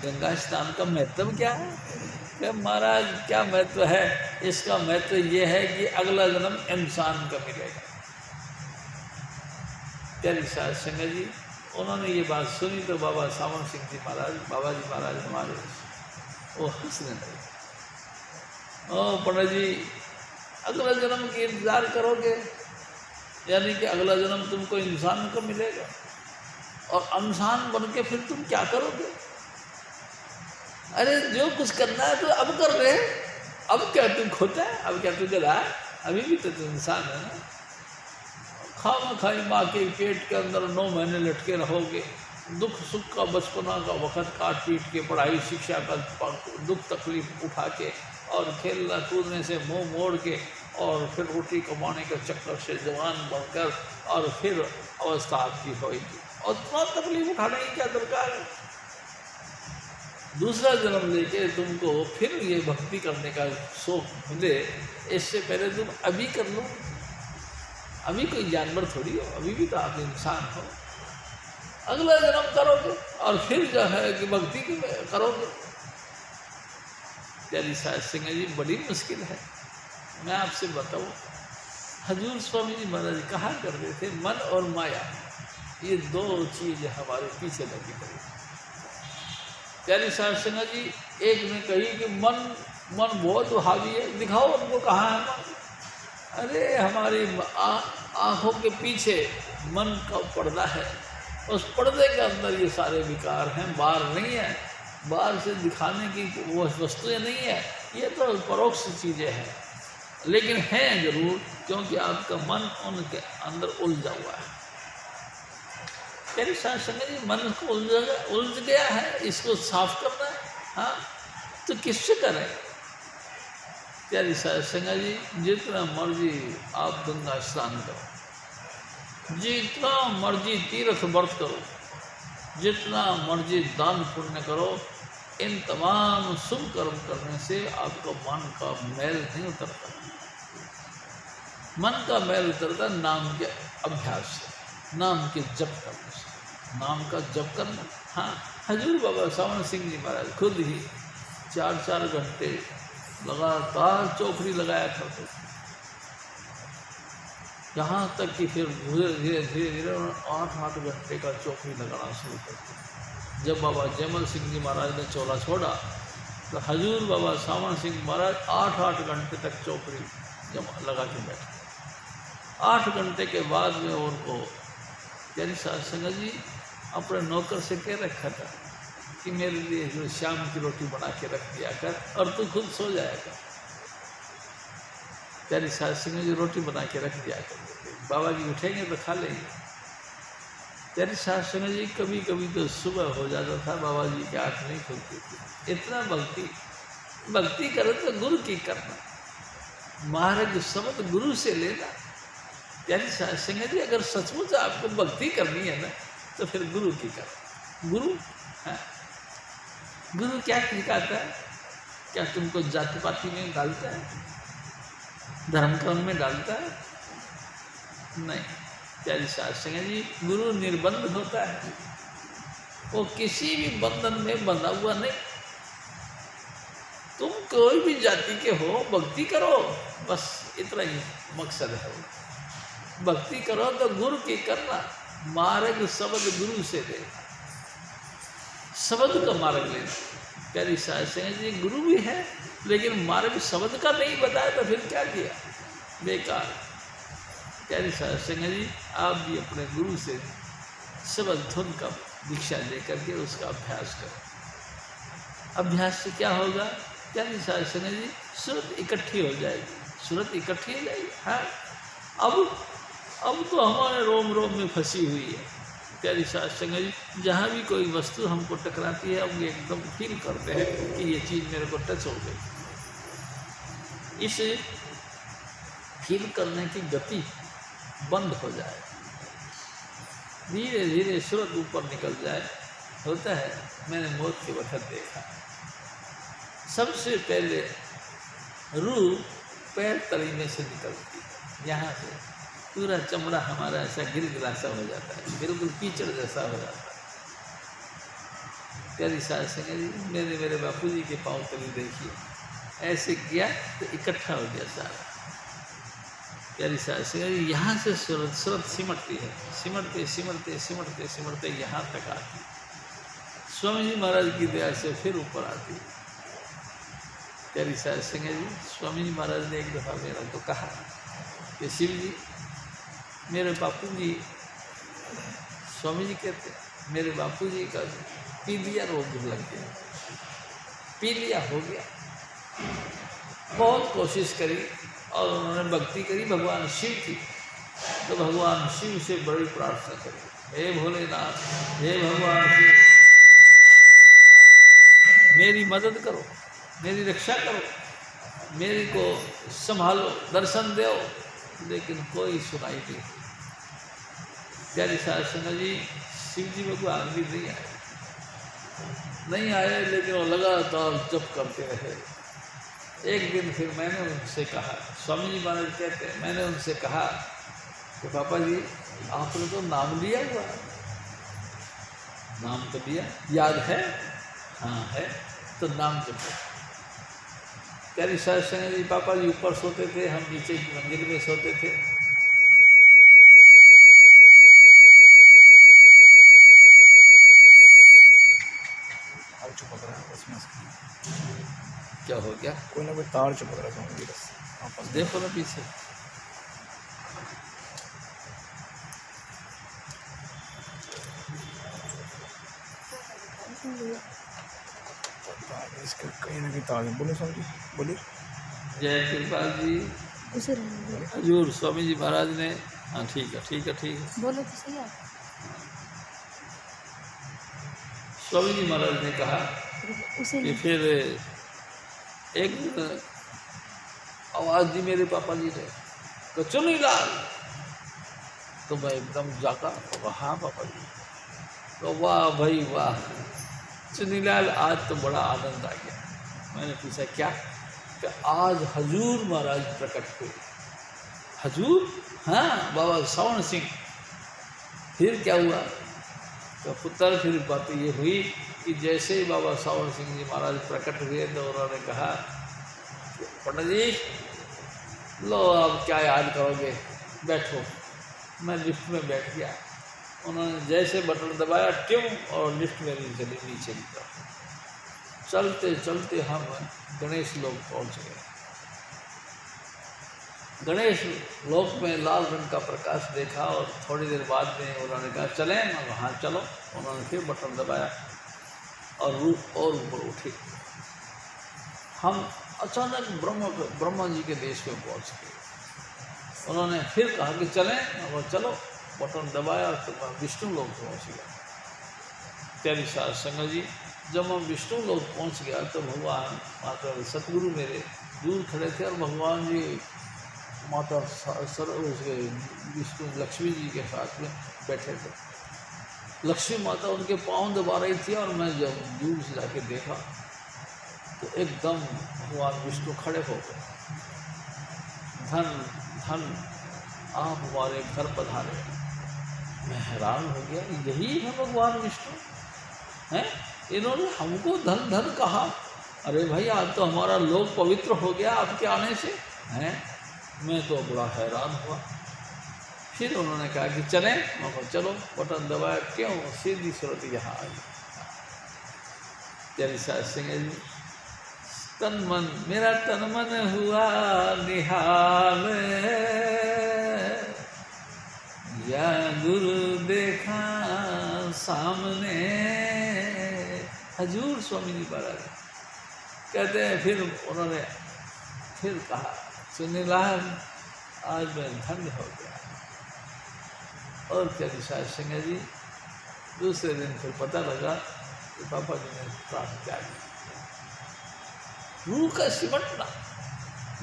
Speaker 2: गंगा स्नान का महत्व क्या है? क्या महाराज क्या महत्व है? इसका महत्व ये है कि अगला जन्म इंसान का मिलेगा। प्यारी साध संगत जी, उन्होंने ये बात सुनी तो बाबा सावन सिंह जी महाराज, बाबा जी महाराज हमारे, वो हंसने लगे। ओ पंडित जी, अगला जन्म की इंतजार करोगे, यानी कि अगला जन्म तुमको इंसान को मिलेगा, और इंसान बन के फिर तुम क्या करोगे? अरे जो कुछ करना है तो अब कर रहे, अब क्या तुम खोता है? अब क्या तू गधा है? अभी भी तो तुम इंसान है ना। खाई माँ के पेट के अंदर 9 महीने लटके रहोगे, दुख सुख का बचपना का वक़्त काट पीट के, पढ़ाई शिक्षा का दुख तकलीफ उठा के, और खेलना कूदने से मुंह मोड़ के, और फिर रोटी कमाने के चक्कर से जवान बनकर, और फिर अवस्था आपकी होगी, और इतना तकलीफ उठाने की क्या दरकार है? दूसरा जन्म लेके तुमको फिर ये भक्ति करने का शौक मिले, इससे पहले तुम अभी कर लो। अभी कोई जानवर थोड़ी हो, अभी भी तो आप इंसान हो। अगला जन्म करोगे और फिर जो है कि भक्ति करोगे। प्यारी साध संगत जी, बड़ी मुश्किल है। मैं आपसे बताऊं, हजूर स्वामी जी महाराज कहा करते थे, मन और माया ये 2 चीज़ हमारे पीछे लगी पड़ी। प्यारी साध संगत जी, एक ने कही कि मन बहुत हावी है, दिखाओ उनको कहाँ है मन। अरे हमारी आँखों के पीछे मन का पर्दा है, उस पर्दे के अंदर ये सारे विकार हैं, बाहर नहीं है। बाहर से दिखाने की वो वस्तुएं नहीं है, ये तो परोक्ष चीज़ें हैं, लेकिन हैं ज़रूर, क्योंकि आपका मन उनके अंदर उलझा हुआ है। तेरे साथ संगत जी मन को उलझ गया है, इसको साफ करना है। हाँ, तो किससे करें? प्यारी साथ संगत जी, जितना मर्जी आप गंगा स्नान करो, जितना मर्जी तीर्थ व्रत करो, जितना मर्जी दान पुण्य करो, इन तमाम शुभ कर्म करने से आपका मन का मैल नहीं उतरता। मन का मैल उतरता नाम के अभ्यास से, नाम के जप करने से, नाम का जप करना। हाँ, हजूर बाबा सावन सिंह जी महाराज खुद ही 4-4 घंटे लगातार चौकड़ी लगाया करते थे, यहाँ तक कि फिर धीरे धीरे धीरे धीरे 8-8 घंटे का चौकड़ी लगाना शुरू करते। जब बाबा जयमल सिंह जी महाराज ने चोला छोड़ा तो हजूर बाबा सावन सिंह महाराज 8-8 घंटे तक चौकड़ी जमा लगा के बैठे। 8 घंटे के बाद में उनको प्यारी साध संगत जी अपने नौकर से कह रखा था कि मेरे लिए जो शाम की रोटी बना के रख दिया कर और तू खुद सो जाएगा। प्यारी साध संगत जी रोटी बना के रख दिया कर, बाबा जी उठेंगे तो खा लेंगे। प्यारी साध संगत जी कभी कभी तो सुबह हो जाता था, बाबा जी की आँख नहीं खुलती थी। इतना भक्ति करो तो गुरु की करना, महाराज शब्द गुरु से लेना। प्यारी साध संगत जी, अगर सचमुच आपको भक्ति करनी है ना तो फिर गुरु की करना। गुरु, हाँ, गुरु क्या सिखाता है? क्या तुमको जाति पाति में डालता है, धर्म कर्म में डालता है? नहीं। प्यारी साध संगत जी, गुरु निर्बंध होता है, वो किसी भी बंधन में बंधा हुआ नहीं। तुम कोई भी जाति के हो, भक्ति करो, बस इतना ही मकसद है। भक्ति करो तो गुरु की करना, मार्ग शब्द गुरु से ले, शब्द का मार्ग लेना। प्यारी साध संगत जी, गुरु भी है लेकिन मार्ग शब्द का नहीं बताया तो फिर क्या किया, बेकार। प्यारी साध संगत जी, आप भी अपने गुरु से शब्द धुन का दीक्षा लेकर के उसका अभ्यास करो। अभ्यास से क्या होगा? प्यारी साध संगत जी, सूरत इकट्ठी हो जाएगी, सूरत इकट्ठी हो जाएगी। हाँ, अब तो हमारे रोम रोम में फंसी हुई है। प्यारी साध संगत जी, जहाँ भी कोई वस्तु हमको टकराती है हम एकदम फील करते हैं कि ये चीज़ मेरे को टच हो गई। इस फील करने की गति बंद हो जाए, धीरे धीरे सूरत ऊपर निकल जाए। होता है, मैंने मौत के वक्त देखा, सबसे पहले रूह पैर तली में से निकलती है, यहाँ से पूरा चमड़ा हमारा ऐसा गिलगिला सा हो जाता है, बिल्कुल कीचड़ जैसा हो जाता है। प्यारी साध संगत जी, मेरे बापूजी के पाँव तली देखिए, ऐसे किया तो इकट्ठा हो गया सारा। प्यारी साध संगत जी, यहाँ से सूरत सिमटती है, सिमटते सिमटते सिमटते सिमटते यहाँ तक आती है। स्वामी जी महाराज की दया से फिर ऊपर आती है। प्यारी साध संगत जी, स्वामी जी महाराज ने एक दफ़ा मेरा को कहा कि शिव जी, मेरे बापूजी, स्वामी जी कहते मेरे बापूजी का पीलिया रोग लग गया, पीलिया हो गया। बहुत कोशिश करी और उन्होंने भक्ति करी भगवान शिव की, तो भगवान शिव से बड़ी प्रार्थना करी, हे भोलेनाथ, हे भगवान शिव, मेरी मदद करो, मेरी रक्षा करो, मेरी को संभालो, दर्शन दो। लेकिन कोई सुनाई नहीं। प्यारी साध संगत जी, शिव जी भगवान भी नहीं आए, लेकिन वो लगातार जप करते रहे। एक दिन फिर मैंने उनसे कहा, स्वामी जी महाराज कहते हैं, मैंने उनसे कहा कि पापा जी, आपने तो नाम लिया हुआ, नाम तो लिया, याद है? हाँ है, तो नाम जपो। प्यारी साध संगत जी, पापा जी ऊपर सोते थे, हम नीचे की मंदिर में सोते थे। क्या हो गया?
Speaker 3: कोई ना कोई तार चुपक रखा होंगे, बस
Speaker 2: देखो ना पीछे।
Speaker 3: इसके कहीं ना कहीं तार है। बोले स्वामी जी, बोलिए।
Speaker 2: जय कृपाल जी, हजूर स्वामी जी महाराज ने, हाँ ठीक है ठीक है ठीक है,
Speaker 4: बोलो तो सही है।
Speaker 2: स्वामी जी महाराज ने कहा कि फिर एक दिन आवाज़ दी मेरे पापा जी ने तो चुनीलाल, तो मैं एकदम जागा, हाँ पापा जी। तो वाह भाई वाह, चुनीलाल आज तो बड़ा आनंद आ गया। मैंने पूछा क्या? कि आज हजूर महाराज प्रकट हुए। हजूर? हाँ, बाबा सावण सिंह। फिर क्या हुआ? तो पुत्र फिर बात ये हुई कि जैसे ही बाबा सावण सिंह जी महाराज प्रकट हुए तो उन्होंने कहा, पंडित जी लो अब क्या याद करोगे, बैठो। मैं लिफ्ट में बैठ गया। उन्होंने जैसे बटन दबाया ट्यूं, और लिफ्ट मेरी चली नीचे की तरफ। चलते चलते हम गणेश लोक पहुंच गए। गणेश लोक में लाल रंग का प्रकाश देखा और थोड़ी देर बाद में उन्होंने कहा चलें। मैं वहाँ चलो। उन्होंने फिर बटन दबाया और रूप और ऊपर उठी। हम अचानक ब्रह्मा जी के देश में पहुँच गए। उन्होंने फिर कहा कि चलें। और चलो, बटन दबाया तो मैं विष्णु लोक पहुँच गया। प्यारी साध संगत जी, जब हम विष्णु लोक पहुँच गया तो भगवान माता सतगुरु मेरे दूर खड़े थे और भगवान जी माता विष्णु लक्ष्मी जी के साथ में बैठे थे। लक्ष्मी माता उनके पाँव दबा रही थी और मैं जब दूर से जाके देखा तो एकदम भगवान विष्णु खड़े हो गए। धन धन आप हमारे घर पधारे। मैं हैरान हो गया, यही है भगवान विष्णु हैं? इन्होंने हमको धन धन कहा। अरे भाई, आज तो हमारा लोक पवित्र हो गया आपके आने से हैं। मैं तो बड़ा हैरान हुआ। फिर उन्होंने कहा कि चलें। मैं कहा चलो। बटन दबाया, क्यों? सीधी सूरत यहाँ आई। प्यारी साध संगत जी, तन मन मेरा तन मन हुआ निहाल, या गुरु देखा सामने। हजूर स्वामी जी महाराज कहते हैं, फिर उन्होंने फिर कहा सुनीलाल आज मैं धन्य हो गया। और प्यारी साध संगत जी, दूसरे दिन फिर पता लगा कि पापा जी ने प्राण त्याग दिया। रूह का सिमटना,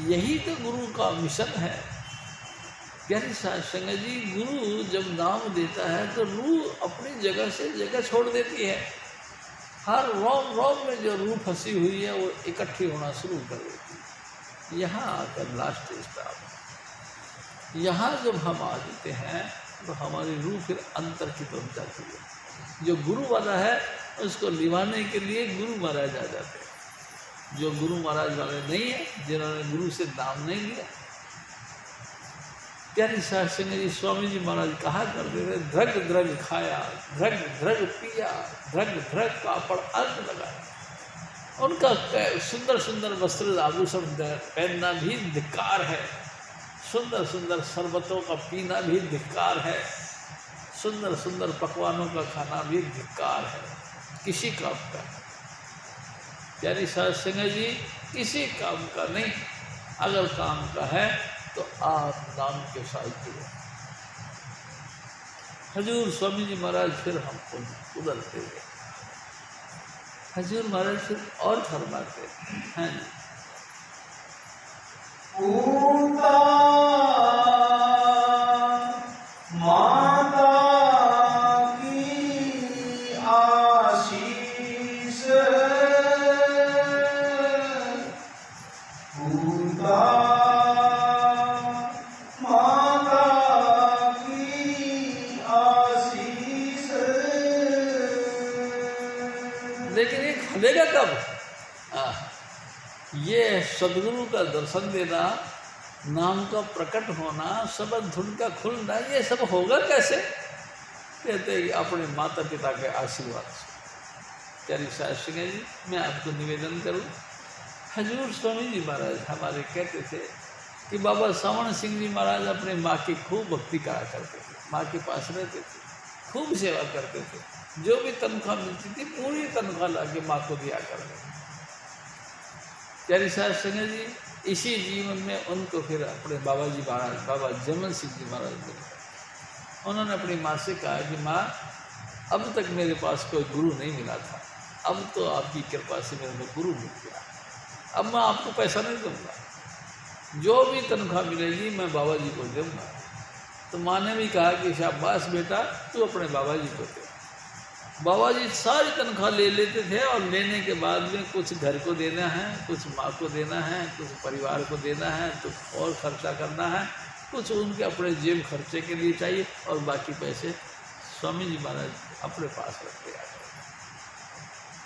Speaker 2: यही तो गुरु का मिशन है। प्यारी साध संगत जी, गुरु जब नाम देता है तो रूह अपनी जगह से जगह छोड़ देती है। हर रोम रोम में जो रूह फंसी हुई है वो इकट्ठी होना शुरू कर देती है। यहाँ आकर लास्ट स्टेज पर आप यहाँ जब हम आ जाते हैं तो हमारी रूह फिर अंतर की तरफ जाती है। जो गुरु वाला है उसको निभाने के लिए गुरु महाराज आ जाते हैं। जो गुरु महाराज वाले नहीं है, जिन्होंने गुरु से नाम नहीं लिया। प्यारी साध संगत जी, स्वामी जी महाराज कहा करते थे, ध्रग ध्रग खाया, ध्रग ध्रग पिया, ध्रग ध्रग पापड़ अर्घ लगाया। उनका सुंदर सुंदर वस्त्र आभूषण पहनना भी धिक्कार है। सुंदर सुंदर शरबतों का पीना भी धिक्कार है। सुंदर सुंदर पकवानों का खाना भी धिक्कार है। किसी काम का, प्यारी साध संगत जी, किसी काम का नहीं। अगर काम का है तो आप नाम के साहित्य हो। हजूर स्वामी जी महाराज फिर हमको उधरते गए। हजूर महाराज फिर और फरमाते हैं,
Speaker 1: माता की आशीष, माता की आशीष।
Speaker 2: लेकिन ये फलेगा कब? ये सदगुरु का दर्शन देना, नाम का प्रकट होना, शब्द धुन का खुलना, ये सब होगा कैसे? कहते हैं कि अपने माता पिता के आशीर्वाद से। प्यारी साध संगत जी, मैं आपको निवेदन करूं, हजूर स्वामी जी महाराज हमारे कहते थे कि बाबा सावण सिंह जी महाराज अपने माँ की खूब भक्ति करा करते थे। माँ के पास रहते थे, खूब सेवा करते थे। जो भी तनख्वाह मिलती थी पूरी तनख्वाह ला के माँ को दिया करते थे। प्यारी साध संगत जी, इसी जीवन में उनको फिर अपने बाबा जी महाराज, बाबा जमन सिंह जी महाराज मिले। उन्होंने अपनी माँ से कहा कि माँ, अब तक मेरे पास कोई गुरु नहीं मिला था, अब तो आपकी कृपा से मेरे को गुरु मिल गया। अब मैं आपको पैसा नहीं दूंगा, जो भी तनख्वाह मिलेगी मैं बाबा जी को दूंगा। तो माँ ने भी कहा कि शाबाश बेटा, तू अपने बाबा जी को दे। बाबा जी सारी तनख्वाह ले लेते थे और लेने के बाद में कुछ घर को देना है, कुछ माँ को देना है, कुछ परिवार को देना है, तो और खर्चा करना है, कुछ उनके अपने जेब खर्चे के लिए चाहिए, और बाकी पैसे स्वामी जी महाराज अपने पास रखते आ गए।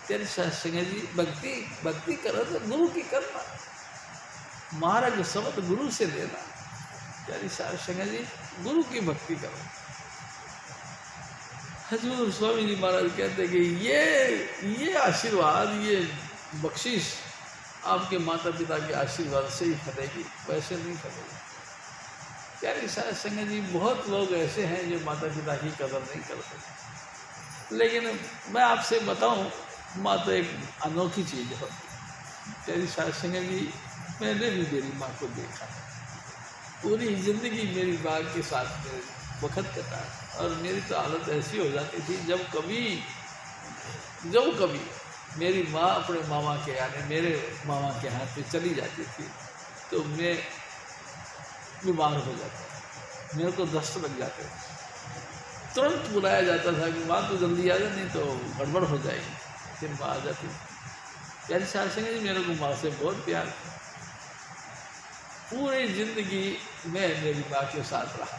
Speaker 2: तेरे सत्संग जी भक्ति करो तो गुरु की करना, महाराज समझ गुरु से लेना। तेरी सत्संग जी गुरु की भक्ति करो। हजूर स्वामी जी महाराज कहते कि ये आशीर्वाद, ये बख्शिश आपके माता पिता के आशीर्वाद से ही फलेगी, वैसे नहीं फलेगी। प्यारी साथ संगत जी, बहुत लोग ऐसे हैं जो माता पिता की कदर नहीं करते, लेकिन मैं आपसे बताऊं, माँ तो एक अनोखी चीज़ है। प्यारी साथ संगत जी, मैंने भी मेरी माँ को देखा, पूरी ज़िंदगी मेरी माँ के साथ मेरे वक्त कटा, और मेरी तो हालत ऐसी हो जाती थी जब कभी मेरी माँ अपने मामा के यानी मेरे मामा के हाथ पे चली जाती थी तो मैं बीमार हो जाता, मेरे को दस्त लग जाते, तुरंत बुलाया जाता था कि माँ तू जल्दी आ जा, नहीं तो गड़बड़ हो जाएगी। फिर माँ आ जाती। प्यारी साथ संगत जी, मेरे को माँ से बहुत प्यार था, पूरी ज़िंदगी मैं मेरी माँ के साथ रहा।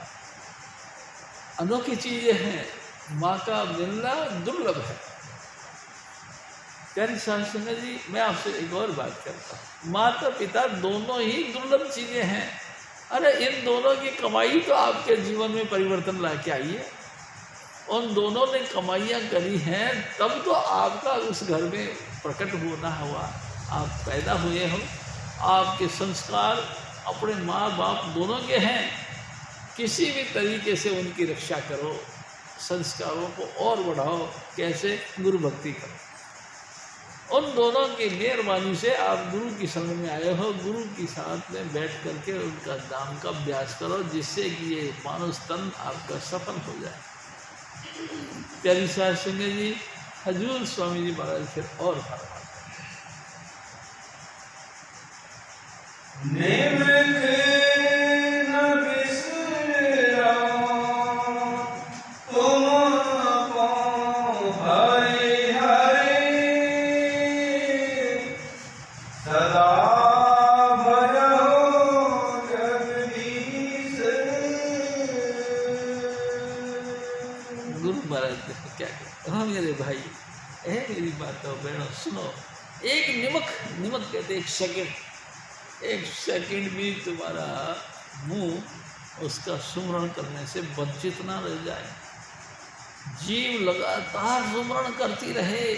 Speaker 2: अनोखी चीज़ें हैं, माँ का मिलना दुर्लभ है। प्यारी साथ संगत जी, मैं आपसे एक और बात करता हूँ, माता पिता दोनों ही दुर्लभ चीज़ें हैं। अरे इन दोनों की कमाई तो आपके जीवन में परिवर्तन ला के आई है। उन दोनों ने कमाइयाँ करी हैं, तब तो आपका उस घर में प्रकट होना हुआ, आप पैदा हुए हो, आपके संस्कार अपने माँ बाप दोनों के हैं। किसी भी तरीके से उनकी रक्षा करो, संस्कारों को और बढ़ाओ। कैसे? गुरु भक्ति करो। उन दोनों की मेहरबानी से आप गुरु की संग में आए हो, गुरु के साथ में बैठ करके उनका नाम का अभ्यास करो, जिससे कि ये मानव तन आपका सफल हो जाए। प्यारी साथ संगत जी, हजूर स्वामी जी महाराज फिर और फरमाते हाँ मेरे भाई, मेरी बातों बहनों सुनो, एक निमक कहते एक सेकंड भी तुम्हारा मुंह उसका सुमरण करने से वंचित ना रह जाए। जीव लगातार सुमरण करती रहे।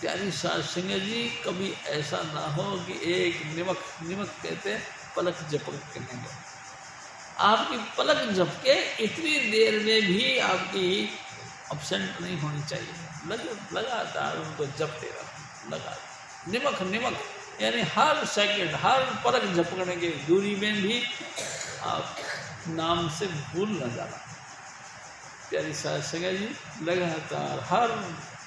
Speaker 2: प्यारी साथ संगत जी, कभी ऐसा ना हो कि एक निमक कहते पलक झपक करने दो। आपकी पलक झपके इतनी देर में भी आपकी अपसेंट नहीं होनी चाहिए। लगातार उनको जपते रहो, लगातार निमक यानी हर सेकंड, हर पलक झपकने की दूरी में भी आप नाम से भूल न जाना। प्यारी साथ संगत जी, लगातार हर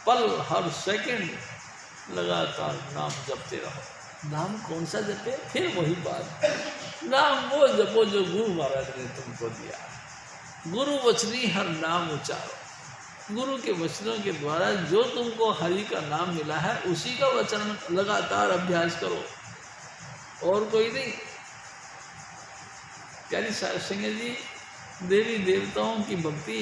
Speaker 2: पल, हर सेकंड लगातार नाम जपते रहो। नाम कौन सा जपे? फिर वही बात, नाम वो जपो जो गुरु महाराज ने तुमको दिया। गुरु वचनी हर नाम उच्चारो। गुरु के वचनों के द्वारा जो तुमको हरि का नाम मिला है, उसी का वचन लगातार अभ्यास करो, और कोई नहीं। प्यारी साथ संगत जी, देवी देवताओं की भक्ति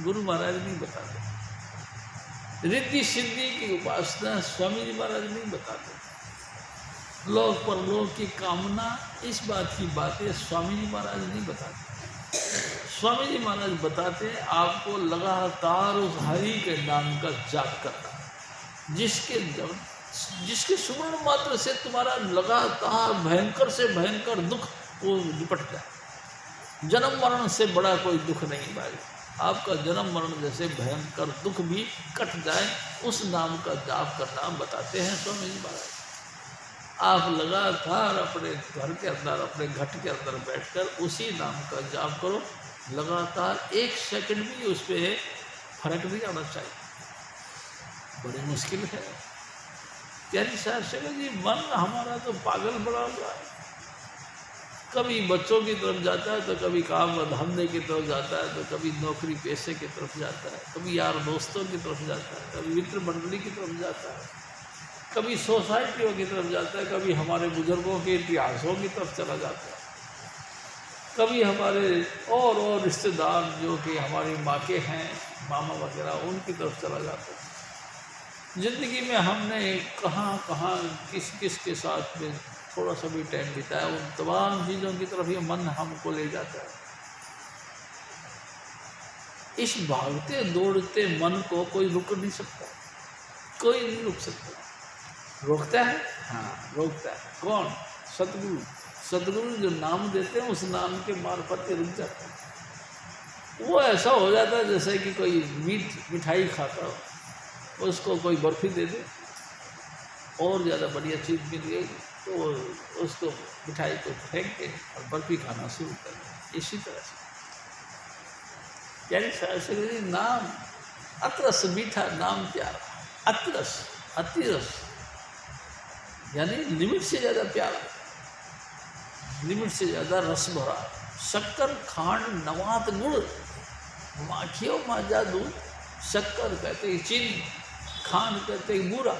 Speaker 2: गुरु महाराज नहीं बताते, रिद्धि सिद्धि की उपासना स्वामी जी महाराज नहीं बताते, लोक परलोक की कामना, इस बात की बातें स्वामी जी महाराज नहीं बताते। स्वामी जी महाराज बताते आपको लगातार उस हरि के नाम का जाप करना, जिसके सुमरण मात्र से तुम्हारा लगातार भयंकर से भयंकर दुख वो निपट जाए। जन्म मरण से बड़ा कोई दुख नहीं भाई, आपका जन्म मरण जैसे भयंकर दुख भी कट जाए, उस नाम का जाप करना बताते हैं स्वामी जी महाराज। आप लगातार अपने घर के अंदर, अपने घट के अंदर बैठकर उसी नाम का जाप करो। लगातार एक सेकंड भी उस पर फर्क नहीं आना चाहिए, बड़ी मुश्किल है। यानी शास्त्र जी मन हमारा तो पागल बना हुआ है, कभी बच्चों की तरफ जाता है तो कभी काम धंधे की तरफ जाता है, तो कभी नौकरी पेशे की तरफ जाता है, कभी यार दोस्तों की तरफ जाता है, कभी मित्र मंडली की तरफ जाता है, कभी सोसाइटियों की तरफ जाता है, कभी हमारे बुजुर्गों के इतिहासों की तरफ चला जाता है, कभी हमारे और रिश्तेदार जो कि हमारी माँ के हैं, मामा वगैरह, उनकी तरफ चला जाता है। ज़िंदगी में हमने कहाँ कहाँ किस किस के साथ में थोड़ा सा भी टाइम बिताया, उन तमाम चीज़ों की तरफ ये मन हमको ले जाता है। इस भागते दौड़ते मन को कोई रुक नहीं सकता, कोई नहीं रुक सकता। रोकता है? हाँ रोकता है। कौन? सतगुरु। सतगुरु जो नाम देते हैं उस नाम के मार्फत रुक जाते हैं। वो ऐसा हो जाता है जैसे कि कोई मिठाई खाता हो, उसको कोई बर्फ़ी दे दे और ज़्यादा बढ़िया चीज़ मिल गई तो उसको मिठाई को फेंक के और बर्फ़ी खाना शुरू कर दें। इसी तरह से यानी शास्त्री जी नाम अतरस मीठा, नाम प्यारा, अतरस अतिरस यानी लिमिट से ज़्यादा प्यारा, लिमिट से ज़्यादा रस भरा। शक्कर खांड नवात गुड़, माखियों माजा दूध। शक्कर कहते हैं चीनी, खांड कहते हैं बूरा,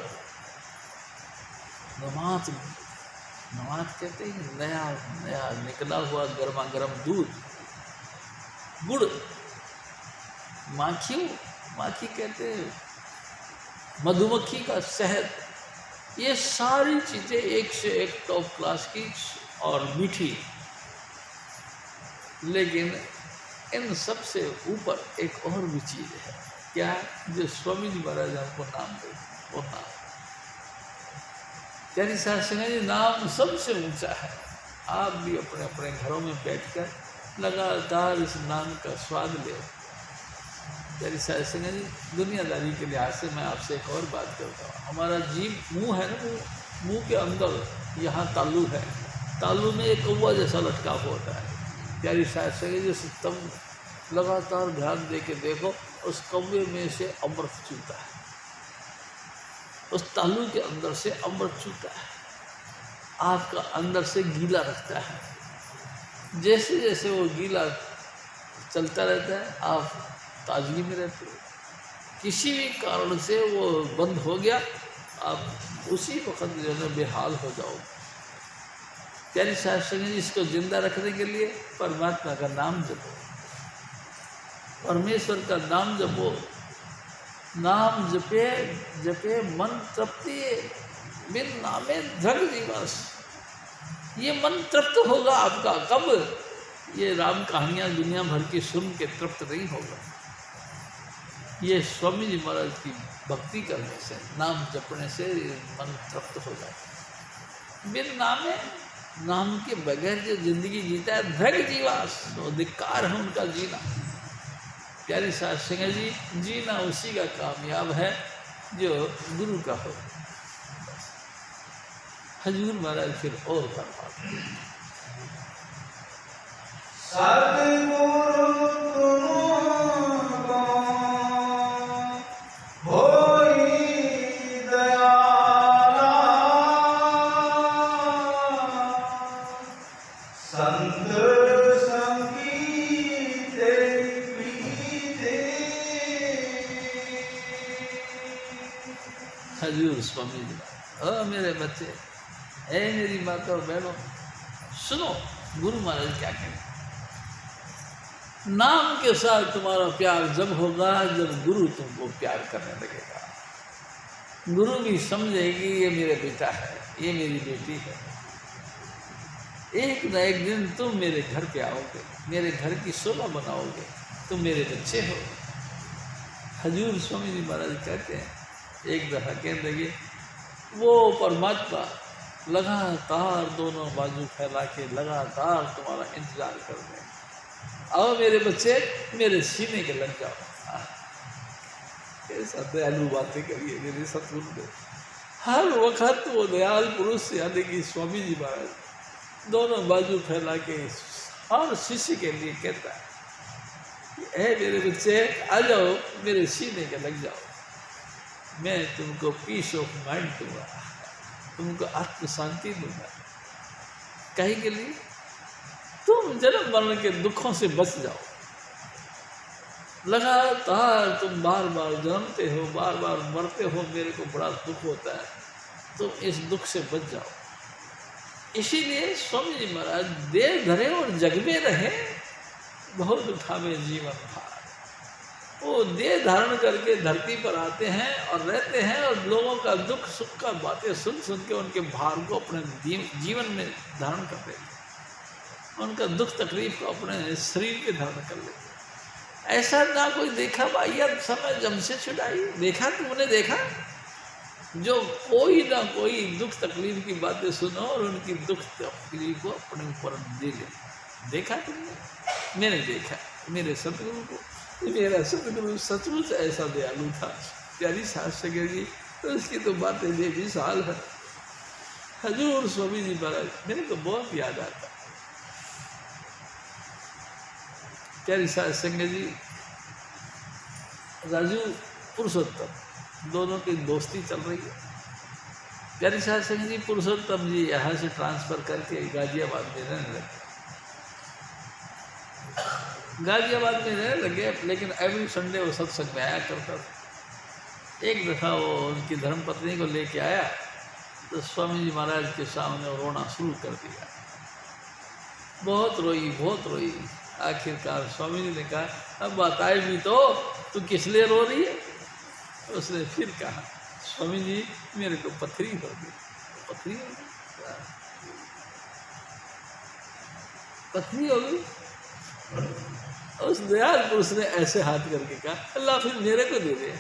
Speaker 2: नवात कहते हैं नया नया निकला हुआ गर्मा गर्म दूध। गुड़, माखी कहते हैं मधुमक्खी का शहद। ये सारी चीज़ें एक से एक टॉप क्लास की और मीठी, लेकिन इन सब से ऊपर एक और भी चीज़ है। क्या? जो स्वामी जी महाराज हमको नाम दे, वो नाम यानी शास्त्री जी नाम सबसे ऊंचा है। आप भी अपने अपने घरों में बैठकर लगातार इस नाम का स्वाद ले। यानी शास्त्री जी दुनियादारी के लिहाज से मैं आपसे एक और बात करता हूँ। हमारा जीभ मुंह है ना, मुंह के अंदर यहाँ तालू है, तालू में एक कौवा जैसा लटका होता है। यानी शास्त्री जी तब लगातार ध्यान दे के देखो, उस कौवे में से अमृत चूता है, उस तालू के अंदर से अमृत चूता है, आपका अंदर से गीला रखता है। जैसे जैसे वो गीला चलता रहता है आप ताजगी में रहते हो। किसी भी कारण से वो बंद हो गया, आप उसी वक्त जो है बेहाल हो जाओगे। यानी शास्त्री जी इसको जिंदा रखने के लिए परमात्मा का नाम जपो, परमेश्वर का नाम जपो। नाम जपे जपे मन तृप्ति, बिन नामे धग दिवस। ये मन तृप्त होगा आपका कब? ये राम कहानियाँ दुनिया भर की सुन के तृप्त नहीं होगा। ये स्वामी जी महाराज की भक्ति करने से, नाम जपने से मन तृप्त हो जाता है। बिन नामे, नाम के बगैर जो जिंदगी जीता है धग जीवास, तो धिक्कार है उनका जीना। प्यारी साहब सिंह जी, जीना उसी का कामयाब है जो गुरु का हो। हजूर महाराज फिर और फरमाते हैं,
Speaker 1: सतगुरु तुमको होई दयाला, संत संगीते प्रीते।
Speaker 2: हजूर स्वामी जी, ओ मेरे बच्चे, ए मेरी माता और बहनों, सुनो गुरु महाराज क्या कहते हैं। नाम के साथ तुम्हारा प्यार जब होगा जब गुरु तुमको प्यार करने लगेगा। गुरु भी समझेगी ये मेरे बेटा है, ये मेरी बेटी है। एक न एक दिन तुम मेरे घर पे आओगे, मेरे घर की शोभा बनाओगे, तुम मेरे बच्चे हो। हजूर स्वामी जी महाराज कहते हैं, एक दफ़ा कहने लगे, वो परमात्मा लगातार दोनों बाजू फैला के लगातार तुम्हारा इंतजार कर रहे हैं। आओ मेरे बच्चे, मेरे सीने के लग जाओ। कैसा दयालु बातें करिए मेरे सतगुरु ने। हर वक्त वो दयाल पुरुष यानी कि स्वामी जी महाराज दोनों बाजू फैला के हर शिष्य के लिए कहता है, है मेरे बच्चे, आ जाओ मेरे सीने के लग जाओ, मैं तुमको पीस ऑफ माइंड दूंगा, तुमको आत्म शांति दूंगा। कहीं के लिए तुम जन्म मरण के दुखों से बच जाओ। लगातार तुम बार बार जन्मते हो, बार बार मरते हो, मेरे को बड़ा दुख होता है, तुम इस दुख से बच जाओ। इसीलिए स्वामी जी महाराज देह धरे और जग में रहे, बहुत उठावे जीवन भार। वो देह धारण करके धरती पर आते हैं और रहते हैं, और लोगों का दुख सुख का बातें सुन सुन के उनके भार को अपने जीवन में धारण कर लेते, उनका दुख तकलीफ को अपने शरीर पे धारण कर लेते। ऐसा ना कोई देखा भाई, अब समय जम से छुड़ाई। देखा तुमने, देखा जो कोई ना कोई दुख तकलीफ की बातें सुनो और उनकी दुख तकलीफ को अपने ऊपर दे ले। देखा तुमने? मैंने देखा मेरे सतगुरु को। मेरा सतगुरु सचमुच ऐसा दयालु था, प्यारी शास्त्री जी, तो उसकी तो बातें बेमिसाल है। हजूर स्वामी जी महाराज मेरे को बहुत याद आता। प्यारी शास्त्री जी, राजू पुरुषोत्तम दोनों की दोस्ती चल रही है। प्यारी शास्त्री जी, पुरुषोत्तम जी यहाँ से ट्रांसफ़र करके गाजियाबाद में रहने लगे। गाजियाबाद में रहने लगे, लेकिन एवरी संडे वो सत्संग में आया करता था। एक दफ़ा वो उनकी धर्मपत्नी को लेके आया तो स्वामी जी महाराज के सामने वो रोना शुरू कर दिया। बहुत रोई, बहुत रोई। आखिरकार स्वामी जी ने कहा, अब बताए भी तो, तू किस लिए रो रही है? उसने फिर कहा, स्वामी जी मेरे को पथरी हो गई। पथरी हो गई? पथरी हो गई? उस दयाल पुरुष ने ऐसे हाथ करके कहा, अल्लाह फिर मेरे को दे दे।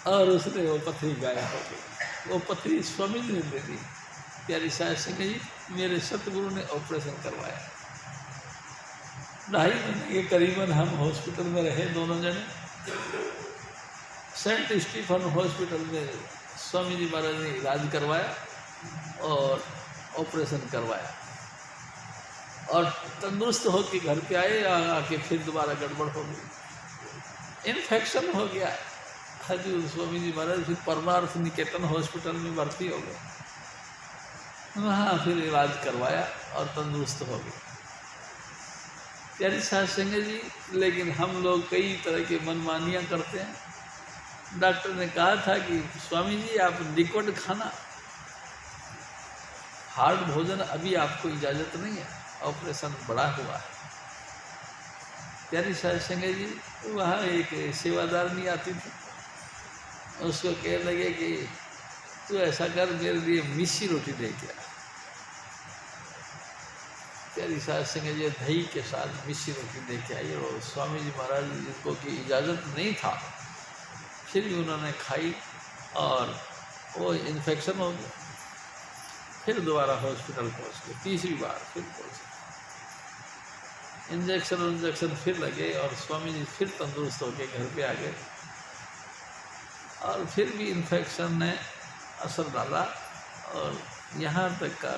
Speaker 2: और उसने वो पथरी गायब हो गई। वो पथरी स्वामी जी ने दे दी। प्यारी शास्त्री जी, मेरे सतगुरु ने ऑपरेशन करवाया। 2.5 महीने के करीबन हम हॉस्पिटल में रहे दोनों जने। सेंट स्टीफन हॉस्पिटल में स्वामी जी महाराज ने इलाज करवाया और ऑपरेशन करवाया, और तंदुरुस्त होकर घर पे आए। आके फिर दोबारा गड़बड़ हो गई, इन्फेक्शन हो गया। हजूर स्वामी जी महाराज फिर परमार्थ निकेतन हॉस्पिटल में भर्ती हो गए। वहाँ फिर इलाज करवाया और तंदुरुस्त हो गए। प्यारी शास्त्री जी, लेकिन हम लोग कई तरह के मनमानियाँ करते हैं। डॉक्टर ने कहा था कि स्वामी जी आप लिक्विड खाना, हार्ड भोजन अभी आपको इजाज़त नहीं है, ऑपरेशन बड़ा हुआ है। प्यारी शास्त्री जी, वहाँ एक सेवादारनी आती थी, उसको कहने लगे कि तू ऐसा कर, मेरे लिए मिस्सी रोटी दे के आ। प्यारी शास्त्री जी दही के साथ मिस्सी रोटी दे के आई, और स्वामी जी महाराज जिनको की इजाज़त नहीं था, फिर भी उन्होंने खाई और वो इन्फेक्शन हो गया। फिर दोबारा हॉस्पिटल पहुँच गए, तीसरी बार फिर पहुँचे। इंजेक्शन फिर लगे और स्वामी जी फिर तंदुरुस्त होकर घर पे आ गए। और फिर भी इन्फेक्शन ने असर डाला, और यहाँ तक का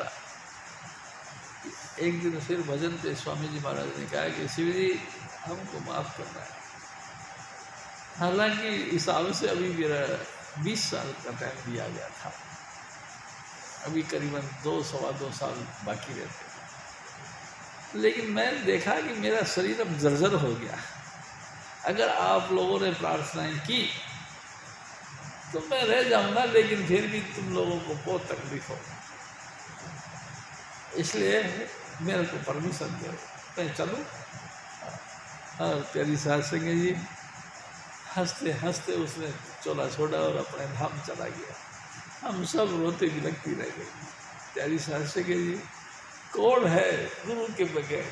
Speaker 2: एक दिन फिर भजन पे स्वामी जी महाराज ने कहा कि शिव जी हमको माफ़ करना है। हालांकि हिसाब से अभी मेरा 20 साल का टाइम दिया गया था, अभी करीबन 2-2.25 साल बाकी रहते हैं, लेकिन मैंने देखा कि मेरा शरीर अब जर्जर हो गया। अगर आप लोगों ने प्रार्थनाएं की तो मैं रह जाऊंगा, लेकिन फिर भी तुम लोगों को बहुत तकलीफ होगी, इसलिए मेरे को परमिशन दो, मैं चलूँ। और प्यारी शास्त्री जी हंसते हंसते उसने चोला छोड़ा और अपने धाम चला गया। हम सब रोते बिलखती रह गए। प्यारी शास्त्री जी, कौन है गुरु के बगैर?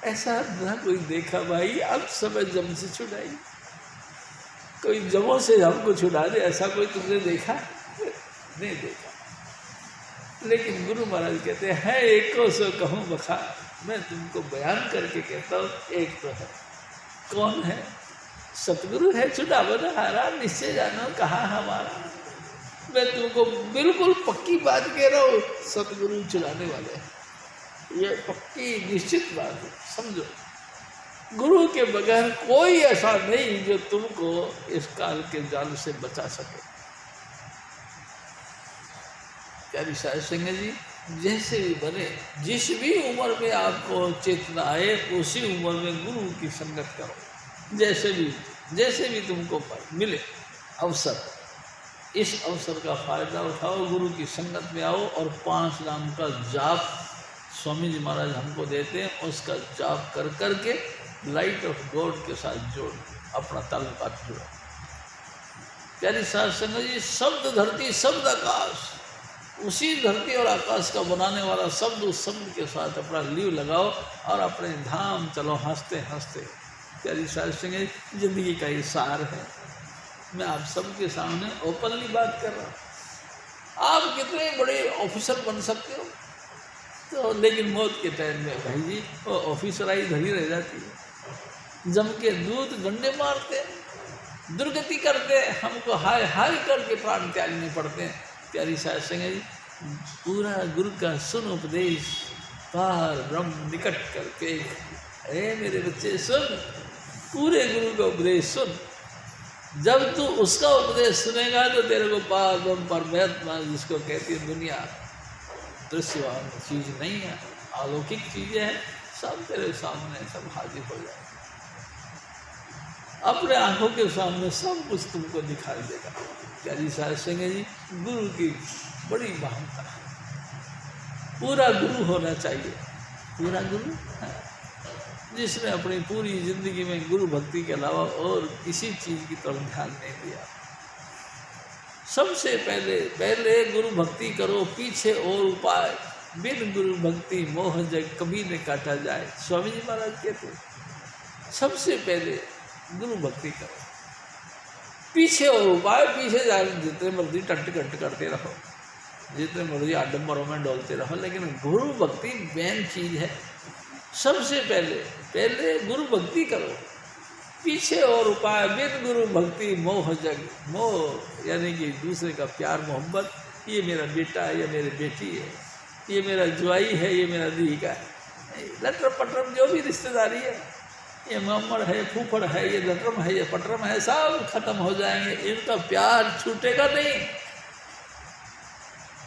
Speaker 2: ऐसा ना कोई देखा भाई, अब समय जम से छुड़ाई, कोई जमों से हमको छुड़ा दे, ऐसा कोई तुमने देखा? नहीं देखा। लेकिन गुरु महाराज कहते हैं एक को सो कहूँ बखा, मैं तुमको बयान करके कहता हूँ, एक तो है। कौन है? सतगुरु है, छुड़ावन हारा, निश्चय जानो कहाँ हमारा। मैं तुमको बिल्कुल पक्की बात कह रहा हूँ, सतगुरु छुड़ाने वाले हैं, ये पक्की निश्चित बात है, समझो। गुरु के बगैर कोई ऐसा नहीं जो तुमको इस काल के जाल से बचा सके। प्यारी साध संगत जी, जैसे भी बने, जिस भी उम्र में आपको चेतना आए उसी उम्र में गुरु की संगत करो। जैसे भी तुमको मिले अवसर, इस अवसर का फायदा उठाओ, गुरु की संगत में आओ और 5 नाम का जाप स्वामी जी महाराज हमको देते हैं, उसका जाप कर करके लाइट ऑफ गॉड के साथ जोड़ अपना ताल्लुकात जोड़ो। प्यारी साध संगत जी, शब्द धरती शब्द आकाश, उसी धरती और आकाश का बनाने वाला शब्द, उस शब्द के साथ अपना लीव लगाओ और अपने धाम चलो हंसते हंसते। प्यारी साध संगत जी, जिंदगी का ये सार है। मैं आप सबके सामने ओपनली बात कर रहा हूँ। आप कितने बड़े ऑफिसर बन सकते हो तो, लेकिन मौत के टाइम में भाई जी वो ऑफिसराई धरी रह जाती है। जम के दूध गंडे मारते, दुर्गति करते, हमको हाय हाय करके प्राण त्यागने पड़ते हैं। प्यारी साध संगत जी, पूरा गुरु का सुन उपदेश, पार ब्रह्म निकट करके, अरे मेरे बच्चे सुन, पूरे गुरु का उपदेश सुन। जब तू उसका उपदेश सुनेगा तो तेरे को पार ब्रह्म परमात्मा, जिसको कहती है दुनिया, दृश्यवान चीज़ नहीं है, अलौकिक चीज़ें हैं, सब तेरे सामने सब हाजिर हो जाए। अपने आंखों के सामने सब कुछ तुमको दिखाई देगा। प्यारी साध संगत जी, गुरु की बड़ी महानता है। पूरा गुरु होना चाहिए, पूरा गुरु है, जिसने अपनी पूरी जिंदगी में गुरु भक्ति के अलावा और किसी चीज़ की तरफ ध्यान नहीं दिया। सबसे पहले गुरु भक्ति करो, पीछे और उपाय, बिन गुरु भक्ति मोह जग कभी न काटा जाए। स्वामी जी महाराज कहते, सबसे पहले गुरु भक्ति करो, पीछे और उपाय, पीछे जाने जितने मर्जी टट करते रहो, जितने मर्जी आडम्बरों में डोलते रहो, लेकिन गुरु भक्ति मेन चीज़ है। सबसे पहले गुरु भक्ति करो, पीछे और उपाय, बिन गुरु भक्ति मोह जग, मोह यानी कि दूसरे का प्यार मोहब्बत, ये मेरा बेटा है, ये मेरी बेटी है, ये मेरा ज्वाई है, ये मेरा दीका है, लटर पटरम जो भी रिश्तेदारी है, ये मामड़ है, फूफड़ है, ये लटरम है, ये पटरम है, सब खत्म हो जाएंगे, इनका प्यार छूटेगा नहीं।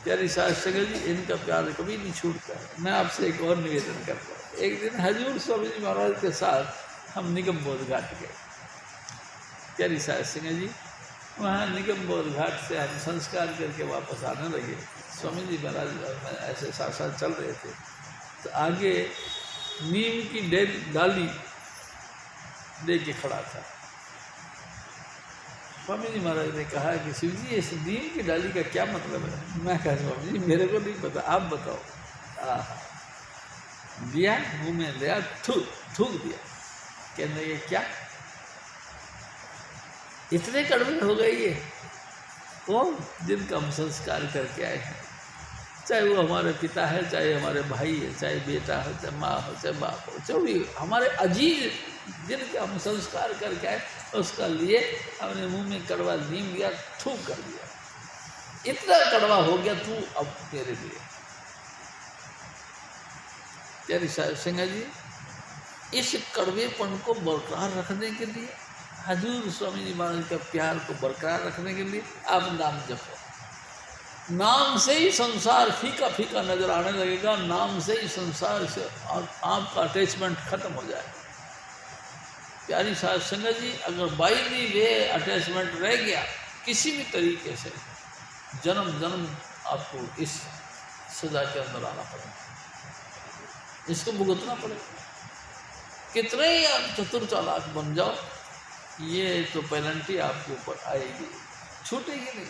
Speaker 2: प्यारी साध संगत जी, इनका प्यार कभी नहीं छूटता है। मैं आपसे एक और निवेदन करता हूँ। एक दिन हजूर स्वामी जी महाराज के साथ हम निगम बोध घाट गए। प्यारी साध संगत जी, वहाँ निगम बोध घाट से हम संस्कार करके वापस आने लगे। स्वामी जी महाराज ऐसे साथ साथ चल रहे थे, तो आगे नीम की डाली दे के खड़ा था। स्वामी जी महाराज ने कहा कि शिव जी, इस नीम की डाली का क्या मतलब है? मैं कहा स्वामी जी मेरे को नहीं पता, आप बताओ। दिया मुँह में लिया, थूक दिया। कहने लगे क्या इतने कड़वे हो गए ये? कौन? जिनका हम संस्कार करके आए हैं, चाहे वो हमारे पिता है, चाहे हमारे भाई है, चाहे बेटा हो, चाहे माँ हो, चाहे बाप हो, जो भी हमारे अजीज जिनके हम संस्कार करके आए, उसका लिए हमने मुंह में कड़वा नीम लिया, थूक कर दिया। इतना कड़वा हो गया तू अब मेरे लिए। प्यारी साध संगत जी, इस कड़वेपन को बरकरार रखने के लिए, हजूर स्वामी जी महाराज का प्यार को बरकरार रखने के लिए आप नाम जपो। नाम से ही संसार फीका फीका नजर आने लगेगा, नाम से ही संसार से आपका अटैचमेंट खत्म हो जाएगा। प्यारी साध संगत जी, अगर बाई दी वे अटैचमेंट रह गया किसी भी तरीके से, जन्म जन्म आपको इस सजा के अंदर आना पड़ेगा, इसको भुगतना पड़ेगा। कितने ही आप चतुर चालाक बन जाओ, ये तो पेनल्टी आपके ऊपर आएगी, छूटेगी नहीं।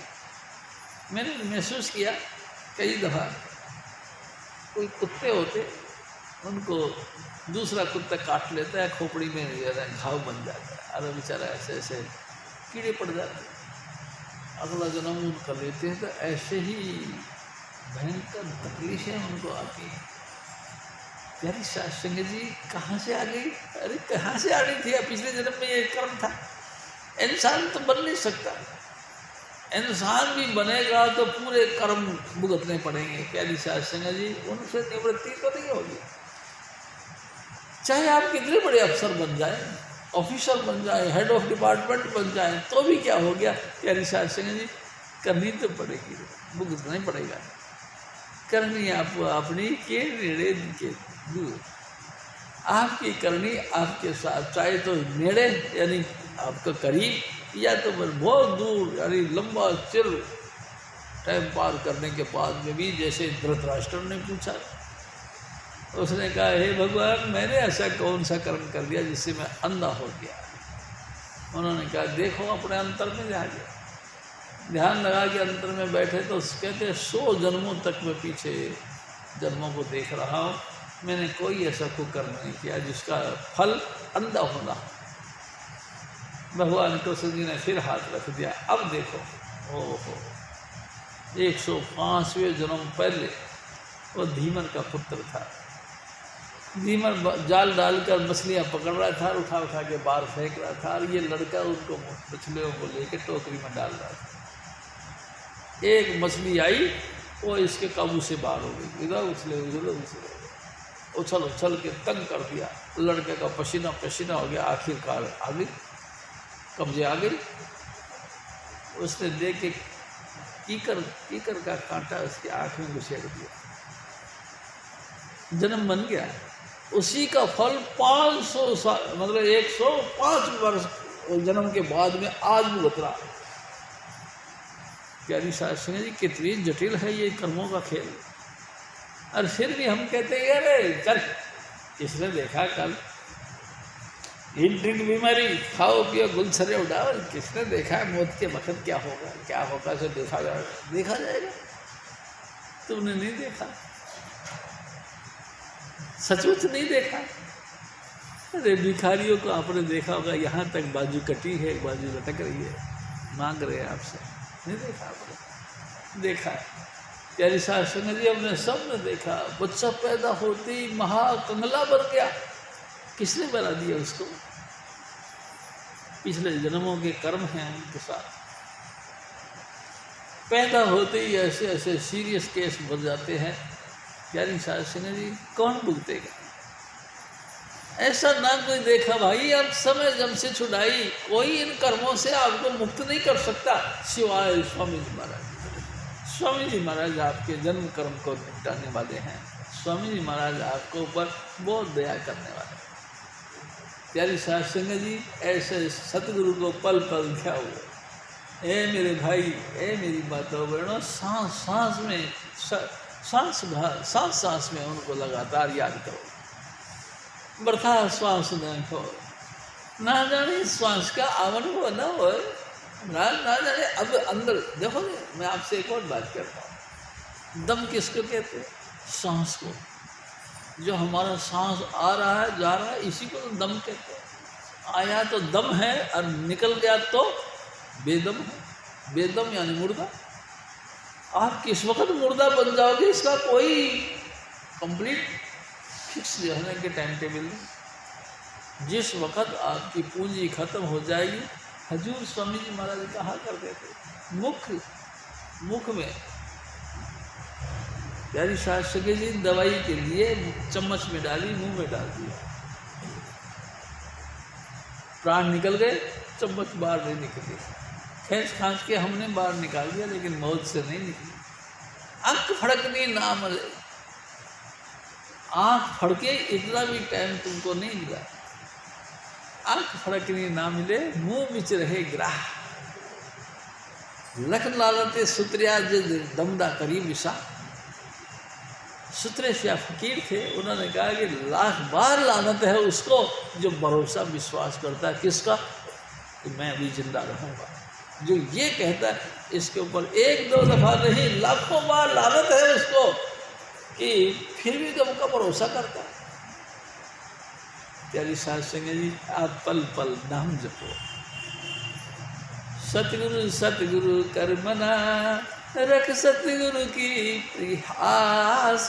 Speaker 2: मैंने महसूस किया कई दफ़ा, कोई कुत्ते होते, उनको दूसरा कुत्ता काट लेता है, खोपड़ी में घाव बन जाता है, अरे बेचारा ऐसे ऐसे कीड़े पड़ जाते हैं, अगला जन्म उनका लेते हैं, तो ऐसे ही भयंकर तकलीफें उनको आती हैं। प्यारी साध संगत जी, कहाँ से आ गई? अरे कहाँ से आ रही थी? पिछले जन्म में ये कर्म था। इंसान तो बन नहीं सकता, इंसान भी बनेगा तो पूरे कर्म भुगतने पड़ेंगे। प्यारी साध संगत जी, उनसे निवृत्ति तो नहीं होगी। चाहे आप कितने बड़े अफसर बन जाए, ऑफिसर बन जाए, हेड ऑफ डिपार्टमेंट बन जाए, तो भी क्या हो गया प्यारी साध संगत जी, करनी तो पड़ेगी, भुगतना ही पड़ेगा। करनी आप अपनी के नेड़े के दूर, आपकी करनी आपके साथ, चाहे तो नेड़े यानी आपका करीब, या तो बहुत दूर यानी लंबा चिर टाइम पार करने के बाद में भी। जैसे धृतराष्ट्र ने पूछा, उसने कहा हे भगवान, मैंने ऐसा कौन सा कर्म कर दिया जिससे मैं अंधा हो गया। उन्होंने कहा देखो अपने अंतर में जाके ध्यान लगा के अंतर में बैठे तो कहते 100 जन्मों तक मैं पीछे जन्मों को देख रहा हूँ, मैंने कोई ऐसा कुकर्म नहीं किया जिसका फल अंधा होना। भगवान कृष्ण जी ने फिर हाथ रख दिया, अब देखो, ओहो 105वें जन्म पहले वो धीमन का पुत्र था। धीमन जाल डालकर मछलियाँ पकड़ रहा था, उठा उठा के बाहर फेंक रहा था, और ये लड़का उनको मछलियों को लेकर टोकरी में डाल रहा था। एक मछली आई, वो इसके काबू से बाहर हो गई, इधर उछले उछल उछल के तंग कर दिया। लड़के का पसीना पसीना हो गया, आखिरकार आ गई, कब्जे आ गई। उसने देख के कीकर का कांटा उसकी आँख में घुसेड़ दिया, जन्म बन गया। उसी का फल 500 साल मतलब 105 वर्ष जन्म के बाद में आज भुगत रहा। प्यारी साध संगत जी, कितनी जटिल है ये कर्मों का खेल। और फिर भी हम कहते हैं अरे चल, किसने देखा कल ईट ड्रिंक बीमारी, खाओ पियो गुलछरे उड़ाओ, किसने देखा मौत के वक्त क्या होगा से देखा जाएगा। तुमने नहीं देखा, सचमुच नहीं देखा। अरे भिखारियों को आपने देखा होगा, यहाँ तक बाजू कटी है, बाजू लटक रही है, मांग रहे हैं आपसे, नहीं देखा आपने? देखा। प्यारी साध संगत जी, हमने सब ने देखा। बच्चा पैदा होते ही महाकंगला बन गया, किसने बना दिया उसको? पिछले जन्मों के कर्म हैं उनके साथ। पैदा होते ही ऐसे ऐसे सीरियस केस बन जाते हैं। प्यारी साध संगत जी, कौन भुगतेगा? ऐसा ना कोई देखा भाई, अब समय जम से छुड़ाई, कोई इन कर्मों से आपको मुक्त नहीं कर सकता सिवाय स्वामी जी महाराज। स्वामी जी महाराज आपके जन्म कर्म को निपटाने वाले हैं। स्वामी जी महाराज आपको ऊपर बहुत दया करने वाले हैं। प्यारी साध संगत जी, ऐसे सतगुरु को पल पल क्या हुआ। ए मेरे भाई, ए मेरी माताओं बहनों, सांस सांस में सांस में उनको लगातार याद करो। बरथा श्वास न हो, ना जाने श्वास का आवन हो न हो, ना जाने। अब अंदर देखो, मैं आपसे एक और बात करता हूँ। दम किसको कहते हैं? सांस को। जो हमारा सांस आ रहा है जा रहा है, इसी को तो दम कहते हैं। आया तो दम है और निकल गया तो बेदम है। बेदम यानी मुर्दा। आप किस वक्त मुर्दा बन जाओगे इसका कोई कंप्लीट फिक्स रहने के टाइम टेबल नहीं। जिस वक्त आपकी पूंजी खत्म हो जाएगी, हजूर स्वामी जी महाराज कहा करते थे, मुख में प्यारी साध संगत जी दवाई के लिए चम्मच में डाली, मुंह में डाल दिया, प्राण निकल गए, चम्मच बाहर नहीं निकली। खींच खांच के हमने बाहर निकाल दिया, लेकिन मौत से नहीं निकली। आँख फड़कनी ना मिले, आँख फड़के इतना भी टाइम तुमको नहीं मिला। आँख फड़कनी ना मिले, मुंह बिच रहे ग्राह। लख लालते सुत्रिया दमदा करी विषा। सुत्रेशिया फकीर थे, उन्होंने कहा कि लाख बार लानत है उसको जो भरोसा विश्वास करता है किसका, कि मैं अभी जिंदा रहूँगा। जो ये कहता है इसके ऊपर एक दो दफा नहीं, लाखों बार लानत है उसको कि फिर भी तो उनका भरोसा करता है। प्यारी साध संगत जी, आप पल पल नाम जपो। सतगुरु सतगुरु कर मना, रख सतगुरु की प्रियास।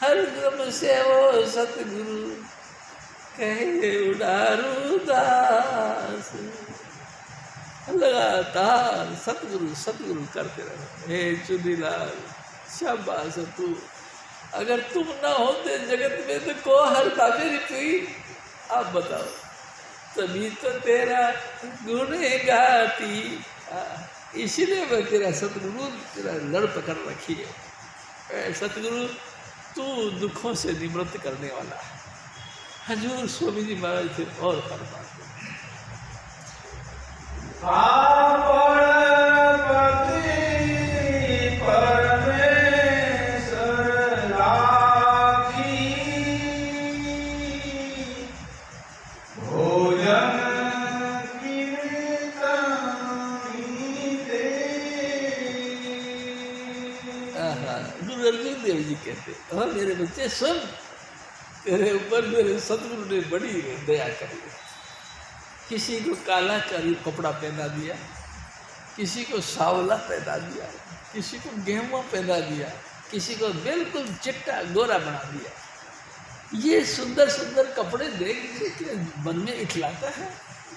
Speaker 2: हर गम से वो सतगुरु कहे उडारू दास। लगातार सतगुरु सतगुरु करते रहो। हे चुनीलाल, शाबाश तू, अगर तुम ना होते जगत में तो को हरता मेरी कोई। आप बताओ, तभी तो तेरा गुण गाती। इसीलिए मैं तेरा सतगुरु तेरा लड़ पकड़ रखी है। सतगुरु तू दुखों से निवृत्त करने वाला है। हजूर स्वामी जी महाराज थे और फरमाते गुरु अर्जुन देव जी कहते, और मेरे बच्चे सुन, तेरे ऊपर मेरे सतगुरु ने बड़ी दया करी। किसी को काला कपड़ा पहना दिया, किसी को सावला पहना दिया, किसी को गेहुआ पहना दिया, किसी को बिल्कुल चिट्टा गोरा बना दिया। ये सुंदर सुंदर कपड़े देख देख के मन में इखलाता है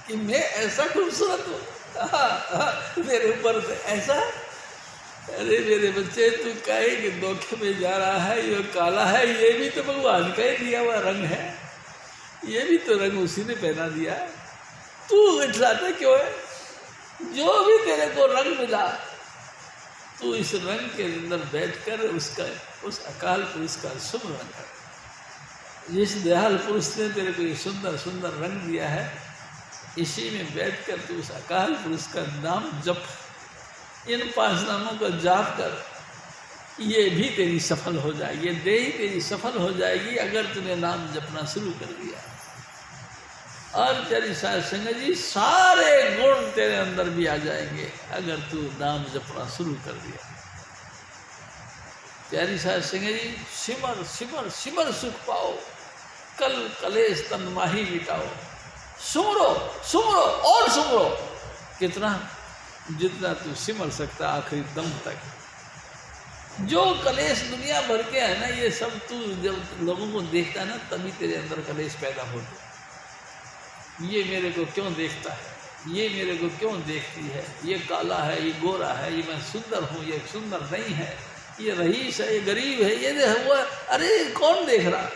Speaker 2: कि मैं ऐसा खूबसूरत हूँ, मेरे ऊपर से ऐसा। अरे मेरे बच्चे, तू काहे के धोखे में जा रहा है? ये काला है, ये भी तो भगवान का ही दिया हुआ रंग है, ये भी तो रंग उसी ने पहना दिया। तू इठलाता क्यों है? जो भी तेरे को रंग मिला, तू इस रंग के अंदर बैठकर उस अकाल पुरुष का सुमरन कर। जिस दयाल पुरुष ने तेरे को ये सुंदर सुंदर रंग दिया है, इसी में बैठकर तू उस अकाल पुरुष का नाम जप। इन 5 नामों का जाप कर, ये भी तेरी सफल हो जाएगी, ये देही तेरी सफल हो जाएगी अगर तूने नाम जपना शुरू कर दिया। और तेरी साथ संगत जी, सारे गुण तेरे अंदर भी आ जाएंगे अगर तू नाम जपना शुरू कर दिया। प्यारी साथ संगत जी, सिमर सिमर सिमर सुख पाओ, कल कलेश तन माही मिटाओ। सुमरो सुमरो और सुमरो, कितना जितना तू सिमर सकता आखिरी दम तक। जो कलेश दुनिया भर के है ना, ये सब तू जब लोगों को देखता है ना, तभी तेरे अंदर कलेश पैदा होते। ये मेरे को क्यों देखता है, ये मेरे को क्यों देखती है, ये काला है, ये गोरा है, ये मैं सुंदर हूँ, ये सुंदर नहीं है, ये रईस है, ये गरीब है, ये हुआ। अरे कौन देख रहा?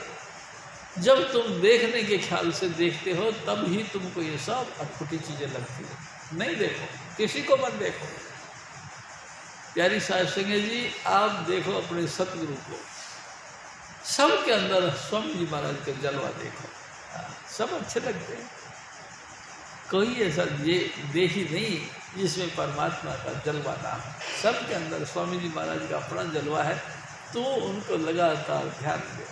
Speaker 2: जब तुम देखने के ख्याल से देखते हो, तब ही तुमको ये सब अटपटी चीज़ें लगती है। नहीं देखो, किसी को मत देखो। प्यारी साहब संगत जी, आप देखो अपने सतगुरु को, सबके अंदर स्वामी जी महाराज का जलवा देखो, सब अच्छे लगते हैं। कोई ऐसा देही नहीं जिसमें परमात्मा का जलवा ना हो। सबके अंदर स्वामी जी महाराज का अपना जलवा है। तो उनको लगातार ध्यान दे,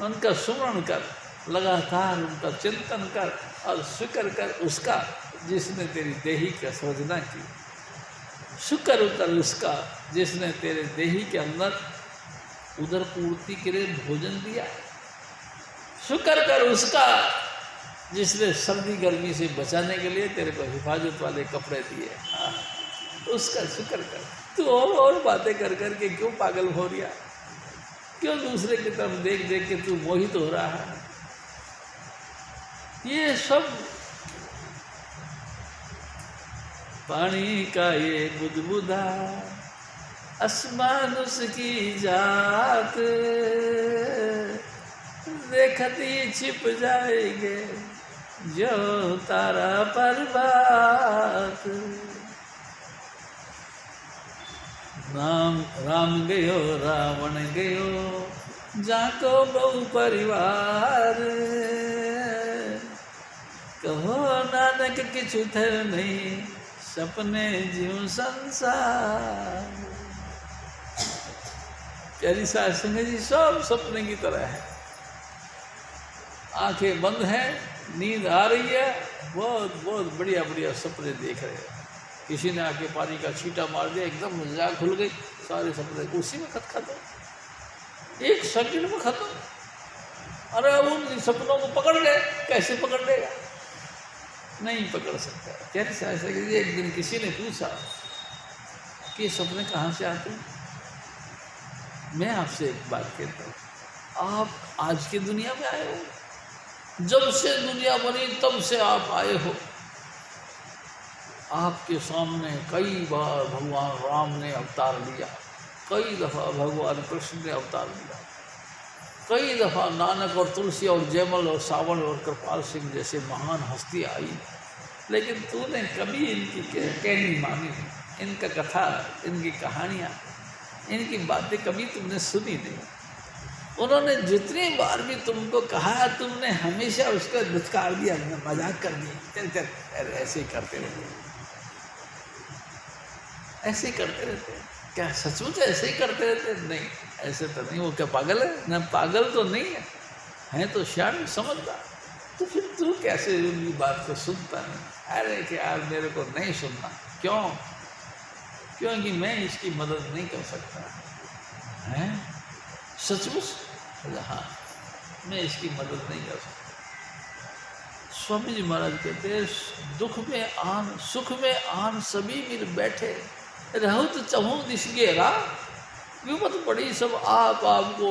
Speaker 2: उनका सुमरण कर, लगातार उनका चिंतन कर और शुक्र कर उसका जिसने तेरी देही का सृजना की। शुक्र कर उसका जिसने तेरे देही के अंदर उदर पूर्ति के लिए भोजन दिया। शुक्र कर उसका जिसने सर्दी गर्मी से बचाने के लिए तेरे को हिफाजत वाले कपड़े दिए। हाँ, उसका शुक्र कर। तू और बातें कर कर के क्यों पागल हो रहा? क्यों दूसरे की तरफ देख देख के तू मोहित हो रहा है? ये सब पानी का ये बुदबुदा, आसमान उसकी जात, देखती छिप जाएंगे जो तारा पर्वत। राम गयो रावण गयो, जाको बहु परिवार, कहो नानक किछु थर नहीं, सपने जीव संसार। प्यारी साथ संगत जी, सब सपने की तरह है। आंखें बंद हैं, नींद आ रही है, बहुत बहुत बढ़िया बढ़िया सपने देख रहे हैं। किसी ने आके पानी का छींटा मार दिया, एकदम जाग खुल गई, सारे सपने उसी में खत्म, 1 सेकंड में खत्म। अरे उन सपनों को पकड़ ले, कैसे पकड़ लेगा? नहीं पकड़ सकता। कैसे ऐसा? एक दिन किसी ने पूछा कि सपने कहाँ से आते हैं? मैं आपसे एक बात कहता हूँ, आप आज की दुनिया में आए हो, जब से दुनिया बनी तब से आप आए हो। आपके सामने कई बार भगवान राम ने अवतार लिया, कई दफ़ा भगवान कृष्ण ने अवतार लिया, कई दफ़ा नानक और तुलसी और जयमल और सावण और कृपाल सिंह जैसे महान हस्ती आई, लेकिन तूने कभी इनकी कहनी मानी नहीं। इनका कथा, इनकी कहानियाँ, इनकी बातें कभी तुमने सुनी नहीं। उन्होंने जितनी बार भी तुमको कहा, तुमने हमेशा उसका दुत्कार दिया, मजाक कर दिया, चल चल अरे ऐसे ही करते रहते, ऐसे ही करते रहते। क्या सचमुच ऐसे ही करते रहते? नहीं, ऐसे तो नहीं। वो क्या पागल है? ना, पागल तो नहीं है तो शायद समझदार। तो फिर तू कैसे उनकी बात को सुनता नहीं? अरे कि यार मेरे को नहीं सुनना। क्यों? क्योंकि मैं इसकी मदद नहीं कर सकता। हैं? सचमुच? हाँ, मैं इसकी मदद नहीं कर सकता। स्वामी जी महाराज कहते हैं, दुख में आन सुख में आन सभी मिल बैठे, रहो तो चहूँ दिश गेरा, विपत पड़ी सब आप आपको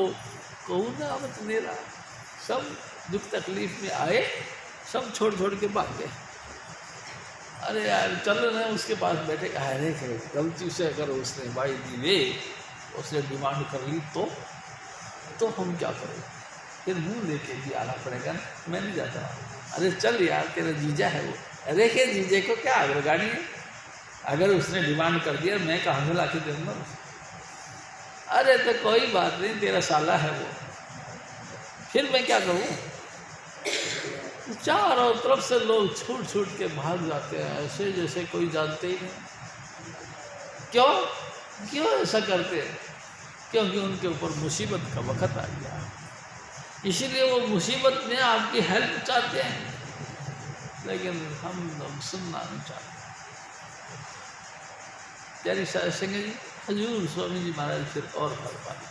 Speaker 2: कहूँ ना आवत मेरा। सब दुख तकलीफ में आए, सब छोड़ छोड़ के भाग गए। अरे यार चल रहे हैं उसके पास बैठे, अरे गलती से अगर उसने भाई दी उसने डिमांड कर ली तो हम क्या करें? फिर मुँह लेके भी आना पड़ेगा ना, मैं नहीं जाता। अरे चल यार तेरा जीजा है वो। अरे के जीजे को क्या अग्रगाड़ी है? अगर उसने डिमांड कर दिया मैं कहाँ से ला के दूँगा? अरे तो कोई बात नहीं, तेरा साला है वो, फिर मैं क्या करूँ? चारों तरफ से लोग छूट छूट के भाग जाते हैं, ऐसे जैसे कोई जानते ही नहीं। क्यों ऐसा करते हैं? क्योंकि उनके ऊपर मुसीबत का वक़्त आ गया, इसीलिए वो मुसीबत में आपकी हेल्प चाहते हैं, लेकिन हम लोग सुनना नहीं चाहते। प्यारी साध संगत जी, हजूर स्वामी जी महाराज फिर और फरमाते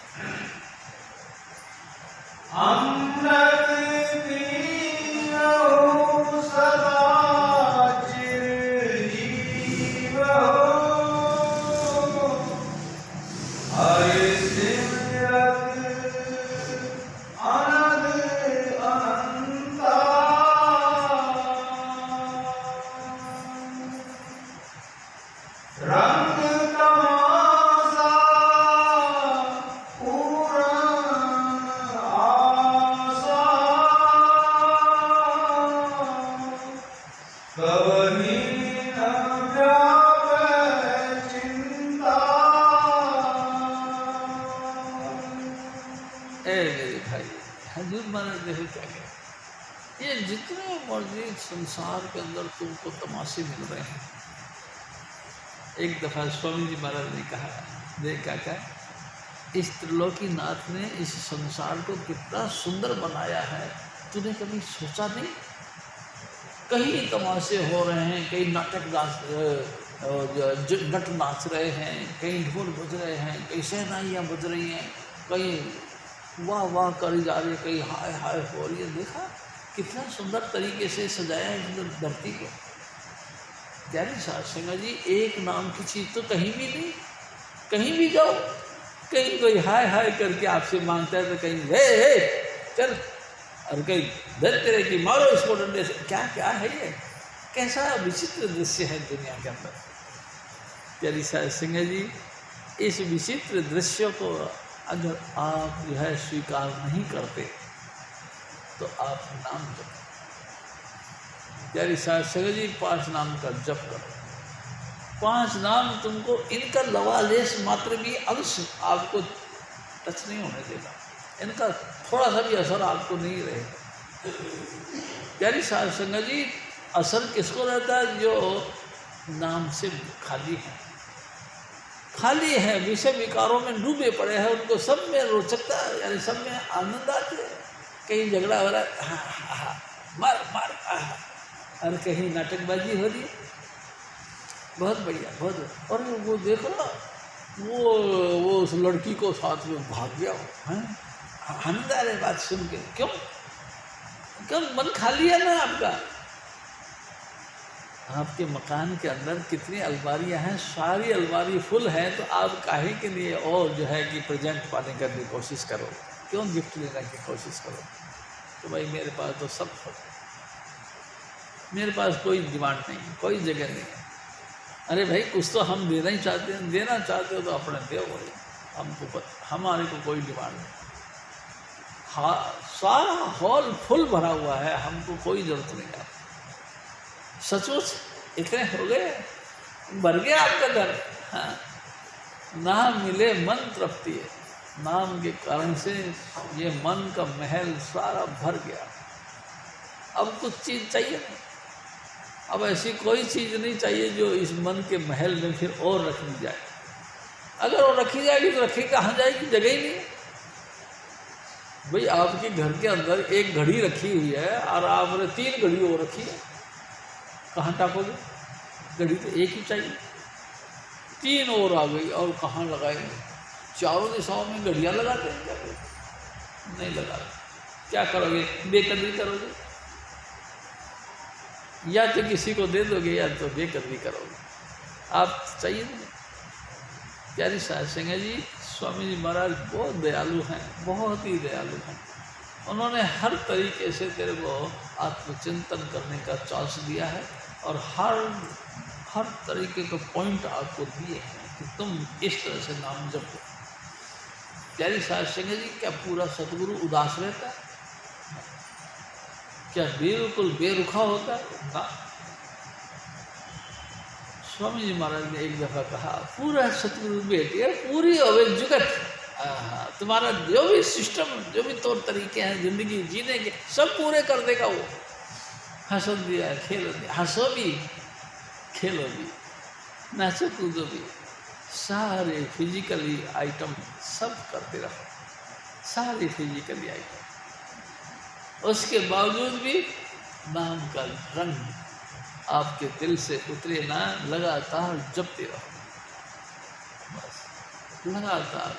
Speaker 2: ये जितने मर्जी संसार के अंदर तुमको तमाशे मिल रहे हैं। एक दफ़ा स्वामी जी महाराज ने कहा, देखा क्या इस त्रिलोकीनाथ ने इस संसार को कितना सुंदर बनाया है, तूने कभी सोचा नहीं? कहीं तमाशे हो रहे हैं, कहीं नाटक नट नाच रहे हैं, कहीं ढोल बज रहे हैं, कहीं शहनाइयाँ बज रही हैं, कहीं वाह वाह करी जा रही है, कहीं हाय हाय हो रही है। देखा कितना सुंदर तरीके से सजाया है इस धरती को। प्यारी साध संगत जी, एक नाम की चीज़ तो कहीं भी नहीं। कहीं भी जाओ, कहीं कोई हाय हाय करके आपसे मांगता है तो कहीं हे चल, और कहीं धर तेरे की मारो इसको डंडे से। क्या क्या है ये? कैसा विचित्र दृश्य है दुनिया के अंदर। प्यारी साध संगत जी, इस विचित्र दृश्य को अगर आप जो है स्वीकार नहीं करते तो आप नाम जप। प्यारी साध संगत जी, 5 नाम का जप करो। 5 नाम तुमको इनका लवालेश मात्र भी अंश आपको टच नहीं होने देगा, इनका थोड़ा सा भी असर आपको नहीं रहेगा। प्यारी साध संगत जी, असर किसको रहता है? जो नाम से खाली है, खाली है, विषय विकारों में डूबे पड़े हैं, उनको सब में रोचकता यानी सब में आनंद आते हैं। कहीं झगड़ा हो रहा है, हाँ मार मार, और कहीं नाटकबाजी हो रही है, बहुत बढ़िया बहुत बढ़िया। और वो देखो ना, वो उस लड़की को साथ में भाग गया है, आनंद आ रहा है बात सुन के। क्यों मन खाली है ना आपका? आपके मकान के अंदर कितनी अलमारियां हैं, सारी अलमारी फुल है, तो आप काहे के लिए और जो है कि प्रेजेंट पाने की कोशिश करो? क्यों गिफ्ट लेने की कोशिश करो? तो भाई मेरे पास तो सब है, मेरे पास कोई डिमांड नहीं, कोई जगह नहीं है। अरे भाई कुछ तो हम देना ही चाहते हैं, देना चाहते हो तो अपने दो भाई, हमारे को कोई डिमांड नहीं। हाँ, सारा हॉल फुल भरा हुआ है, हमको कोई ज़रूरत नहीं है। सचमुच इतने हो गए, भर गया आपका घर। हाँ, ना मिले मन तृप्ति है, नाम के कारण से ये मन का महल सारा भर गया। अब कुछ चीज़ चाहिए नहीं, अब ऐसी कोई चीज़ नहीं चाहिए जो इस मन के महल में फिर और रखी जाए। अगर वो रखी जाएगी तो रखी कहाँ जाएगी, जगह ही नहीं है। भाई आपके घर के अंदर एक घड़ी रखी हुई है और आपने 3 घड़ी और रखी है, कहाँ टाकोगे? घड़ी तो एक ही चाहिए, 3 और आ गई और कहाँ लगाएंगे? चारों दिशाओं में घड़ियाँ लगाते हैं क्या? नहीं लगाते। क्या करोगे? बेकदरी करोगे, या तो किसी को दे दोगे या तो बेकदरी करोगे। आप चाहिए नहीं। प्यारी साध संगत जी, स्वामी जी महाराज बहुत दयालु हैं, बहुत ही दयालु हैं। उन्होंने हर तरीके से तेरे को आत्मचिंतन करने का चांस दिया है और हर तरीके का पॉइंट आपको दिए हैं कि तुम इस तरह से नाम जपो। प्यारी साध संगत जी, क्या पूरा सतगुरु उदास रहता है? क्या बिल्कुल बेरुखा होता है? ना। स्वामी जी महाराज ने एक दफ़ा कहा, पूरा सतगुरु बेटे पूरी अवे जुगत, तुम्हारा जो भी सिस्टम, जो भी तौर तरीके हैं जिंदगी जीने के, सब पूरे कर देगा वो। हंसो दिया, खेलो दिया, हंसो भी, खेलो भी, नाचो कूदो भी, सारे फिजिकली आइटम सब करते रहो, सारे फिजिकली आइटम। उसके बावजूद भी नाम का रंग आपके दिल से उतरे ना, लगातार जपते रहो, बस लगातार,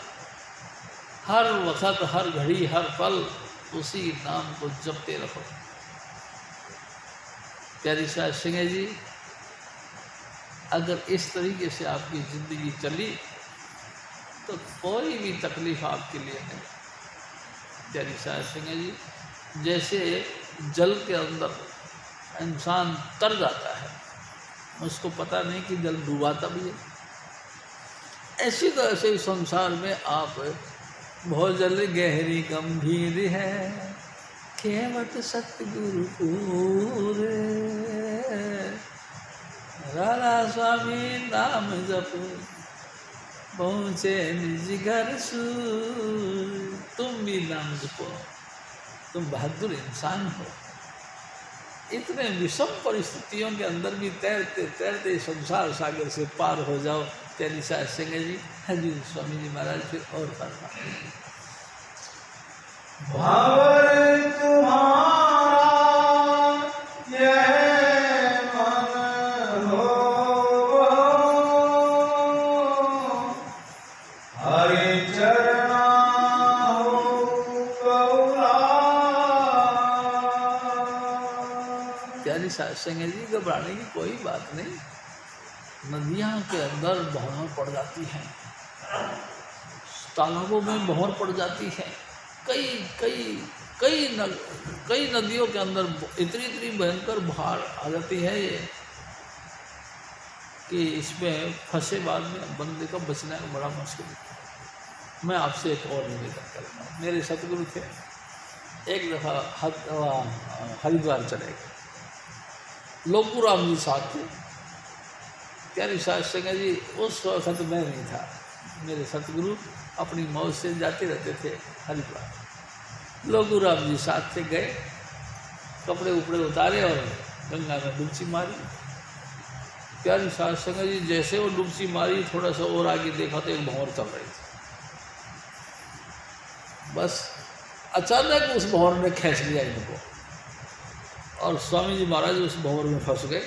Speaker 2: हर वक्त, हर घड़ी, हर पल उसी नाम को जपते रहो। प्यारी साध संगत जी, अगर इस तरीके से आपकी ज़िंदगी चली तो कोई भी तकलीफ़ आपके लिए नहीं। प्यारी साध संगत जी, जैसे जल के अंदर इंसान तर जाता है, उसको पता नहीं कि जल डूबाता भी है, ऐसी तरह से संसार में आप भोजल गहरी गंभीर है, केवट सतगुरु पूरे, राधा स्वामी नाम जप पहुँचे निज घर सूर। तुम भी नाम जपो, तुम बहादुर इंसान हो। इतने विषम परिस्थितियों के अंदर भी तैरते तैरते संसार सागर से पार हो जाओ। प्यारी साध संगत जी, हजूर स्वामी जी महाराज फिर और फरमाते हैं,
Speaker 1: भावर तुम्हारा यह मन हो, हरि चरणा हो गौरा।
Speaker 2: प्यारी साध संगत जी, घबराने की कोई बात नहीं। नदियाँ के अंदर भंवर पड़ जाती हैं, तालाबों में भंवर पड़ जाती है, कई नदियों के अंदर इतनी भयंकर बाढ़ आ जाती है ये कि इसमें फंसे बाद में बंदे का बचना बड़ा मुश्किल है। मैं आपसे एक और निवेदन करता हूँ। मेरे सतगुरु थे, एक दफ़ा हरिद्वार चले गए, लोकूराम जी साथ थे। प्यारी साध संगत जी, उस वक्त मैं नहीं था, मेरे सतगुरु अपनी मौज से जाते रहते थे हरिद्वार। लोकूराम जी साथ से गए, कपड़े उपड़े उतारे और गंगा में डुबकी मारी। प्यारी साध संगत जी, जैसे वो डुबकी मारी, थोड़ा सा और आगे देखा तो एक भंवर चल रही थी। बस अचानक उस भंवर ने खींच लिया इनको और स्वामी जी महाराज उस भंवर में फंस गए।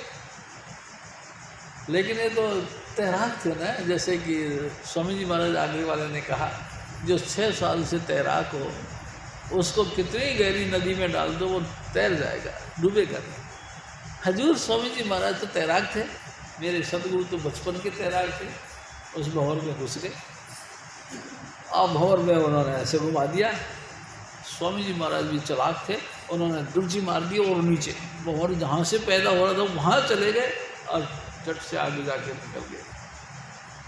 Speaker 2: लेकिन ये तो तैराक थे ना, जैसे कि स्वामी जी महाराज आगे वाले ने कहा, जो 6 साल से तैराक हो उसको कितनी गहरी नदी में डाल दो वो तैर जाएगा, डूबेगा नहीं। हजूर स्वामी जी महाराज तो तैराक थे, मेरे सतगुरु तो बचपन के तैराक थे। उस भंवर में घुस गए और भंवर में उन्होंने ऐसे घुमा दिया। स्वामी जी महाराज भी चालाक थे, उन्होंने डुबकी मार दी और नीचे भंवर जहाँ से पैदा हो रहा था वहाँ चले गए और झट से आगे जाके निकल गए।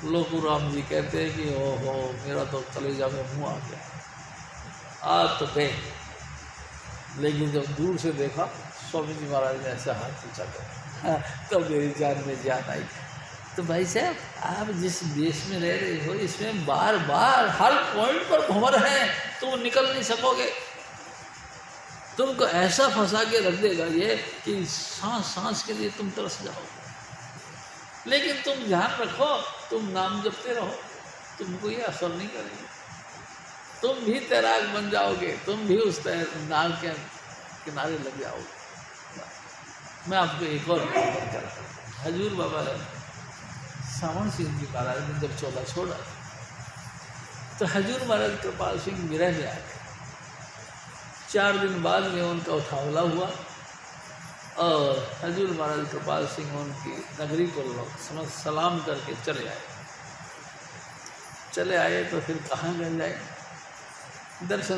Speaker 2: लोकूराम जी कहते हैं कि ओहो मेरा तो कलेजा में मुँह आ गया, आज तो गए। लेकिन जब दूर से देखा स्वामी जी महाराज ने ऐसा हाथ ऊँचा कर तो मेरी जान में जान आई। तो भाई साहब आप जिस देश में रह रहे हो इसमें बार बार हर पॉइंट पर भंवर है, तुम निकल नहीं सकोगे। तुमको ऐसा फंसा के रख देगा ये कि सांस सांस के लिए तुम तरस जाओगे। लेकिन तुम ध्यान रखो, तुम नाम जपते रहो, तुमको ये असर नहीं करेगा। तुम भी तैराक बन जाओगे, तुम भी उस नाव के किनारे लग जाओगे। मैं आपको एक और हजूर बाबा सावन सिंह जी महाराज ने जब चोला छोड़ा तो हजूर महाराज कृपाल सिंह विरह में आ गए। 4 दिन बाद में उनका उठावला हुआ और हजूर महाराज कृपाल सिंह उनकी नगरी को समझ सलाम करके चले आए। तो फिर कहाँ गए जाए, दर्शन